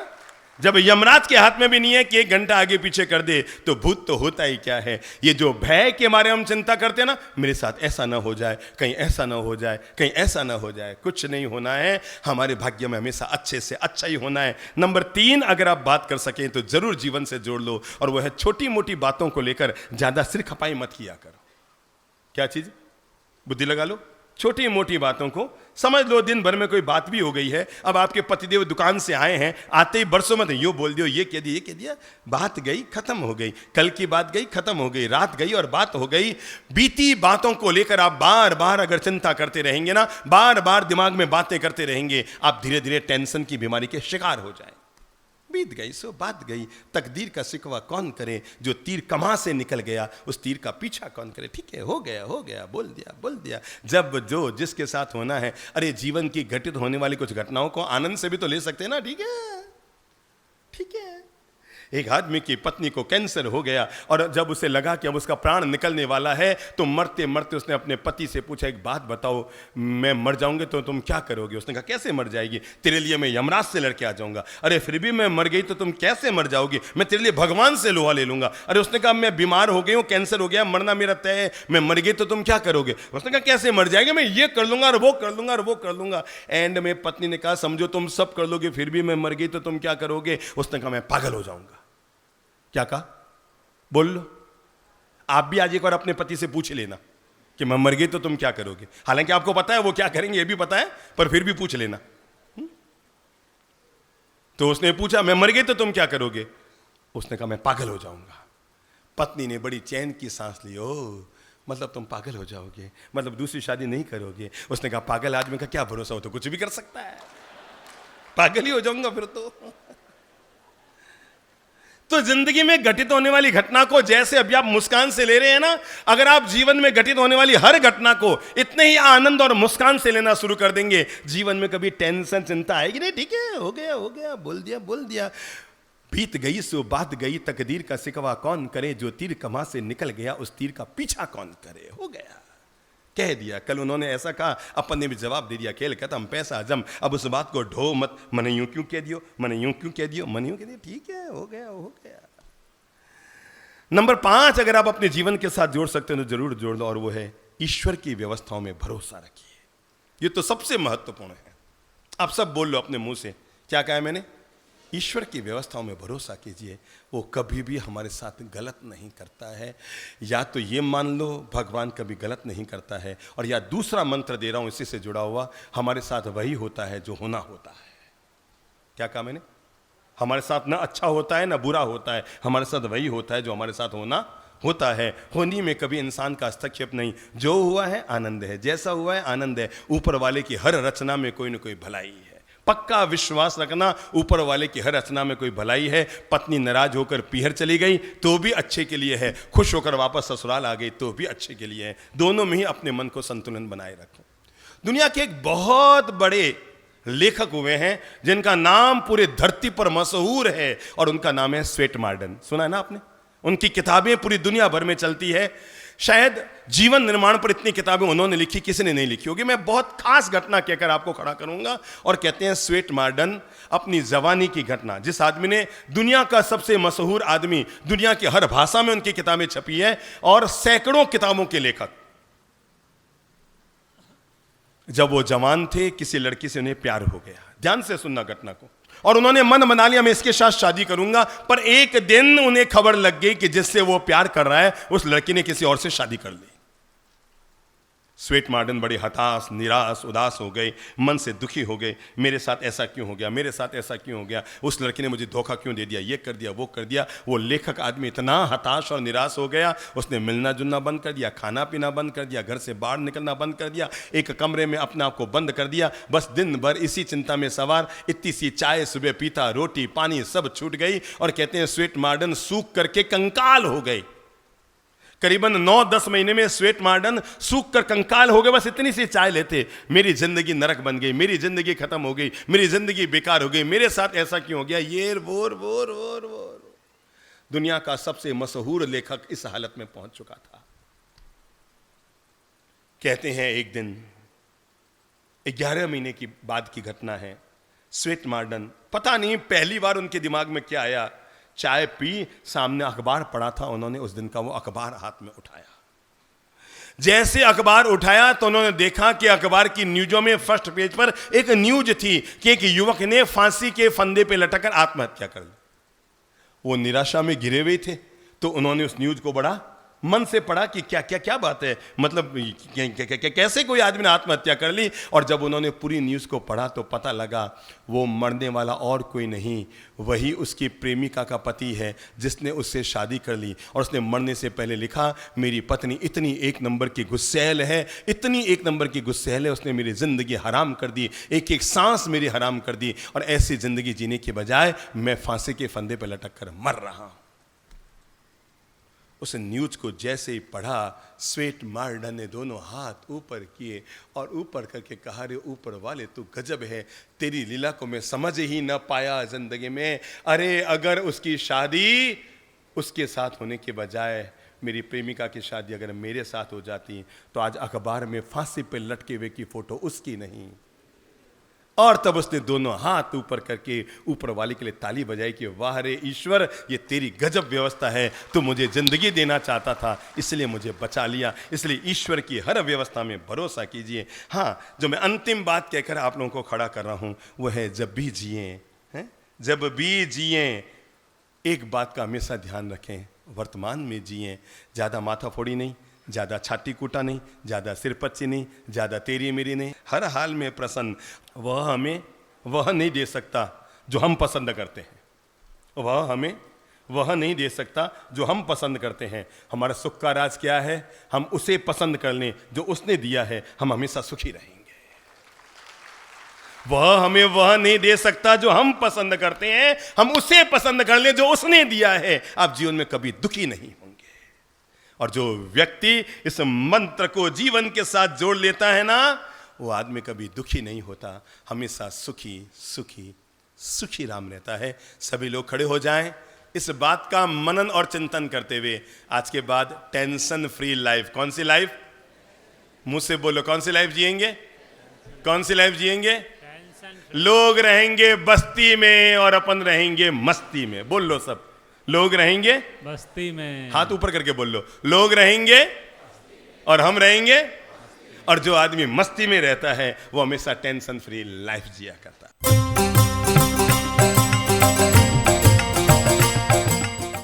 जब यमराज के हाथ में भी नहीं है कि 1 घंटा आगे पीछे कर दे, तो भूत तो होता ही क्या है। ये जो भय के मारे हम चिंता करते हैं ना, मेरे साथ ऐसा ना हो जाए, कहीं ऐसा ना हो जाए, कहीं ऐसा ना हो जाए, कुछ नहीं होना है। हमारे भाग्य में हमेशा अच्छे से अच्छा ही होना है। नंबर 3, अगर आप बात कर सकें तो जरूर जीवन से जोड़ लो, और वह है छोटी मोटी बातों को लेकर ज्यादा सिर खपाई मत किया करो। क्या चीज? बुद्धि लगा लो। छोटी मोटी बातों को समझ लो। दिन भर में कोई बात भी हो गई है, अब आपके पतिदेव दुकान से आए हैं, आते ही बरसों में यो बोल दियो, ये कह दिया, ये कह दिया, बात गई खत्म हो गई। कल की बात गई खत्म हो गई, रात गई और बात हो गई। बीती बातों को लेकर आप बार बार अगर चिंता करते रहेंगे ना, बार बार दिमाग में बातें करते रहेंगे, आप धीरे धीरे टेंशन की बीमारी के शिकार हो जाए। बीत गई सो बात गई, तकदीर का शिकवा कौन करे, जो तीर कमां से निकल गया उस तीर का पीछा कौन करे। ठीक है, हो गया, बोल दिया। जब जो जिसके साथ होना है, अरे जीवन की घटित होने वाली कुछ घटनाओं को आनंद से भी तो ले सकते हैं ना। ठीक है। एक आदमी की पत्नी को कैंसर हो गया, और जब उसे लगा कि अब उसका प्राण निकलने वाला है, तो मरते मरते उसने अपने पति से पूछा, एक बात बताओ, मैं मर जाऊंगे तो तुम क्या करोगे? उसने कहा, कैसे मर जाएगी? तेरे लिए मैं यमराज से लड़के आ जाऊंगा। अरे फिर भी मैं मर गई तो तुम कैसे मर जाओगी? मैं तेरे लिए भगवान से लोहा ले लूंगा। अरे उसने कहा, मैं बीमार हो गई हूँ, कैंसर हो गया, मरना मेरा तय है, मैं मर गई तो तुम क्या करोगे? उसने कहा, कैसे मर जाएंगे? मैं ये कर लूंगा और वो कर लूंगा और वो कर लूंगा। एंड में पत्नी ने कहा, समझो तुम सब कर लोगे, फिर भी मैं मर गई तो तुम क्या करोगे? उसने कहा, मैं पागल हो जाऊंगा। क्या कहा? बोल लो। आप भी आज एक बार अपने पति से पूछ लेना कि मैं मर गई तो तुम क्या करोगे। हालांकि आपको पता है वो क्या करेंगे, ये भी पता है, पर फिर भी पूछ लेना। तो उसने पूछा, मैं मर गई तो तुम क्या करोगे? उसने कहा, मैं पागल हो जाऊंगा। पत्नी ने बड़ी चैन की सांस ली। ओ, मतलब तुम पागल हो जाओगे, मतलब दूसरी शादी नहीं करोगे। उसने कहा, पागल आदमी का क्या भरोसा हो, तो कुछ भी कर सकता है, पागल ही हो जाऊंगा फिर तो जिंदगी में घटित होने वाली घटना को जैसे अभी आप मुस्कान से ले रहे हैं ना, अगर आप जीवन में घटित होने वाली हर घटना को इतने ही आनंद और मुस्कान से लेना शुरू कर देंगे, जीवन में कभी टेंशन चिंता आएगी नहीं। ठीक है, हो गया, बोल दिया। बीत गई सो बात गई, तकदीर का शिकवा कौन करे, जो तीर कमां से निकल गया उस तीर का पीछा कौन करे। हो गया, कह दिया। कल उन्होंने ऐसा कहा, अपन ने भी जवाब दे दिया, खेल खत्म, पैसा हजम। अब उस बात को ढो मत, मैंने यूं क्यों कह दियो, मैंने यूं क्यों कह दियो, मैंने यूं कह दिया। ठीक है, हो गया। नंबर 5, अगर आप अपने जीवन के साथ जोड़ सकते हैं तो जरूर जोड़ लो, और वो है ईश्वर की व्यवस्थाओं में भरोसा रखिए। ये तो सबसे महत्वपूर्ण है। आप सब बोल लो अपने मुंह से, क्या कहा है मैंने? ईश्वर की व्यवस्थाओं में भरोसा कीजिए, वो कभी भी हमारे साथ गलत नहीं करता है। या तो ये मान लो भगवान कभी गलत नहीं करता है, और या दूसरा मंत्र दे रहा हूं इसी से जुड़ा हुआ, हमारे साथ वही होता है जो होना होता है। क्या कहा मैंने? हमारे साथ ना अच्छा होता है ना बुरा होता है, हमारे साथ वही होता है जो हमारे साथ होना होता है। होनी में कभी इंसान का हस्तक्षेप नहीं। जो हुआ है आनंद है, जैसा हुआ है आनंद है। ऊपर वाले की हर रचना में कोई ना कोई भलाई है। पक्का विश्वास रखना, ऊपर वाले की हर रचना में कोई भलाई है। पत्नी नाराज होकर पीहर चली गई तो भी अच्छे के लिए है, खुश होकर वापस ससुराल आ गई तो भी अच्छे के लिए है। दोनों में ही अपने मन को संतुलन बनाए रखो। दुनिया के एक बहुत बड़े लेखक हुए हैं जिनका नाम पूरे धरती पर मशहूर है, और उनका नाम है स्वेट मार्डन। सुना है ना आपने? उनकी किताबें पूरी दुनिया भर में चलती है। शायद जीवन निर्माण पर इतनी किताबें उन्होंने लिखी, किसी ने नहीं लिखी होगी। मैं बहुत खास घटना कहकर आपको खड़ा करूंगा, और कहते हैं स्वेट मार्डन अपनी जवानी की घटना, जिस आदमी ने दुनिया का सबसे मशहूर आदमी, दुनिया की हर भाषा में उनकी किताबें छपी है, और सैकड़ों किताबों के लेखक। जब वो जवान थे, किसी लड़की से उन्हें प्यार हो गया। ध्यान से सुनना घटना को। और उन्होंने मन बना लिया, मैं इसके साथ शादी करूंगा। पर एक दिन उन्हें खबर लग गई कि जिससे वो प्यार कर रहा है उस लड़की ने किसी और से शादी कर ली। स्वेट मार्डन बड़े हताश, निराश, उदास हो गए, मन से दुखी हो गए। मेरे साथ ऐसा क्यों हो गया, मेरे साथ ऐसा क्यों हो गया, उस लड़की ने मुझे धोखा क्यों दे दिया, ये कर दिया, वो कर दिया। वो लेखक आदमी इतना हताश और निराश हो गया, उसने मिलना जुलना बंद कर दिया, खाना पीना बंद कर दिया, घर से बाहर निकलना बंद कर दिया, एक कमरे में अपने आप को बंद कर दिया। बस दिन भर इसी चिंता में सवार, इतनी सी चाय सुबह पीता, रोटी पानी सब छूट गई। और कहते हैं स्वेट मार्डन सूख करके कंकाल हो गए। करीबन 9-10 महीने में स्वेट मार्डन सूख कर कंकाल हो गए। बस इतनी सी चाय लेते, मेरी जिंदगी नरक बन गई, मेरी जिंदगी खत्म हो गई, मेरी जिंदगी बेकार हो गई, मेरे साथ ऐसा क्यों हो गया, ये वोर वोर वोर वोर। दुनिया का सबसे मशहूर लेखक इस हालत में पहुंच चुका था। कहते हैं एक दिन, 11 महीने की बाद की घटना है, स्वेट मार्डन, पता नहीं पहली बार उनके दिमाग में क्या आया, चाय पी, सामने अखबार पड़ा था, उन्होंने उस दिन का वो अखबार हाथ में उठाया। जैसे अखबार उठाया तो उन्होंने देखा कि अखबार की न्यूज़ों में फर्स्ट पेज पर एक न्यूज थी कि एक युवक ने फांसी के फंदे पे लटककर आत्महत्या कर ली। वो निराशा में घिरे हुए थे, तो उन्होंने उस न्यूज को बड़ा मन से पढ़ा कि क्या क्या क्या बात है, मतलब कैसे कोई आदमी ने आत्महत्या कर ली। और जब उन्होंने पूरी न्यूज़ को पढ़ा तो पता लगा वो मरने वाला और कोई नहीं, वही उसकी प्रेमिका का पति है जिसने उससे शादी कर ली। और उसने मरने से पहले लिखा, मेरी पत्नी इतनी एक नंबर की गुस्सैल है, इतनी एक नंबर की गुस्सैल है, उसने मेरी ज़िंदगी हराम कर दी, एक एक सांस मेरी हराम कर दी, और ऐसी ज़िंदगी जीने के बजाय मैं फांसी के फंदे पर लटक कर मर रहा हूँ। उस न्यूज को जैसे ही पढ़ा, स्वेट मार्डन ने दोनों हाथ ऊपर किए और ऊपर करके कहा, रे ऊपर वाले तू गजब है, तेरी लीला को मैं समझ ही न पाया जिंदगी में। अरे अगर उसकी शादी उसके साथ होने के बजाय मेरी प्रेमिका की शादी अगर मेरे साथ हो जाती तो आज अखबार में फांसी पे लटके हुए की फोटो उसकी नहीं। और तब उसने दोनों हाथ ऊपर करके ऊपर वाले के लिए ताली बजाई कि वाह रे ईश्वर, ये तेरी गजब व्यवस्था है, तू मुझे जिंदगी देना चाहता था इसलिए मुझे बचा लिया। इसलिए ईश्वर की हर व्यवस्था में भरोसा कीजिए। हाँ, जो मैं अंतिम बात कहकर आप लोगों को खड़ा कर रहा हूं वो है, जब भी जिए, जब भी जिए एक बात का हमेशा ध्यान रखें, वर्तमान में जिए। ज़्यादा माथा फोड़ी नहीं, ज़्यादा छाती कूटा नहीं, ज़्यादा सिरपच्ची नहीं, ज़्यादा तेरी मेरी नहीं, हर हाल में प्रसन्न। वह हमें वह नहीं दे सकता जो हम पसंद करते हैं, वह हमें वह नहीं दे सकता जो हम पसंद करते हैं। हमारा सुख का राज क्या है? हम उसे पसंद कर लें जो उसने दिया है, हम हमेशा सुखी रहेंगे। वह हमें वह नहीं दे सकता जो हम पसंद करते हैं, हम उसे पसंद कर लें जो उसने दिया है, आप जीवन में कभी दुखी नहीं होंगे। और जो व्यक्ति इस मंत्र को जीवन के साथ जोड़ लेता है ना, वो आदमी कभी दुखी नहीं होता, हमेशा सुखी सुखी सुखी राम रहता है। सभी लोग खड़े हो जाएं, इस बात का मनन और चिंतन करते हुए आज के बाद टेंशन फ्री लाइफ। कौन सी लाइफ? मुंह से बोलो, कौन सी लाइफ जिएंगे? कौन सी लाइफ जिएंगे? लोग रहेंगे बस्ती में और अपन रहेंगे मस्ती में। बोल लो सब, लोग रहेंगे बस्ती में। हाथ ऊपर करके बोल लो, लोग रहेंगे और हम रहेंगे। और जो आदमी मस्ती में रहता है वो हमेशा टेंशन फ्री लाइफ जिया करता है।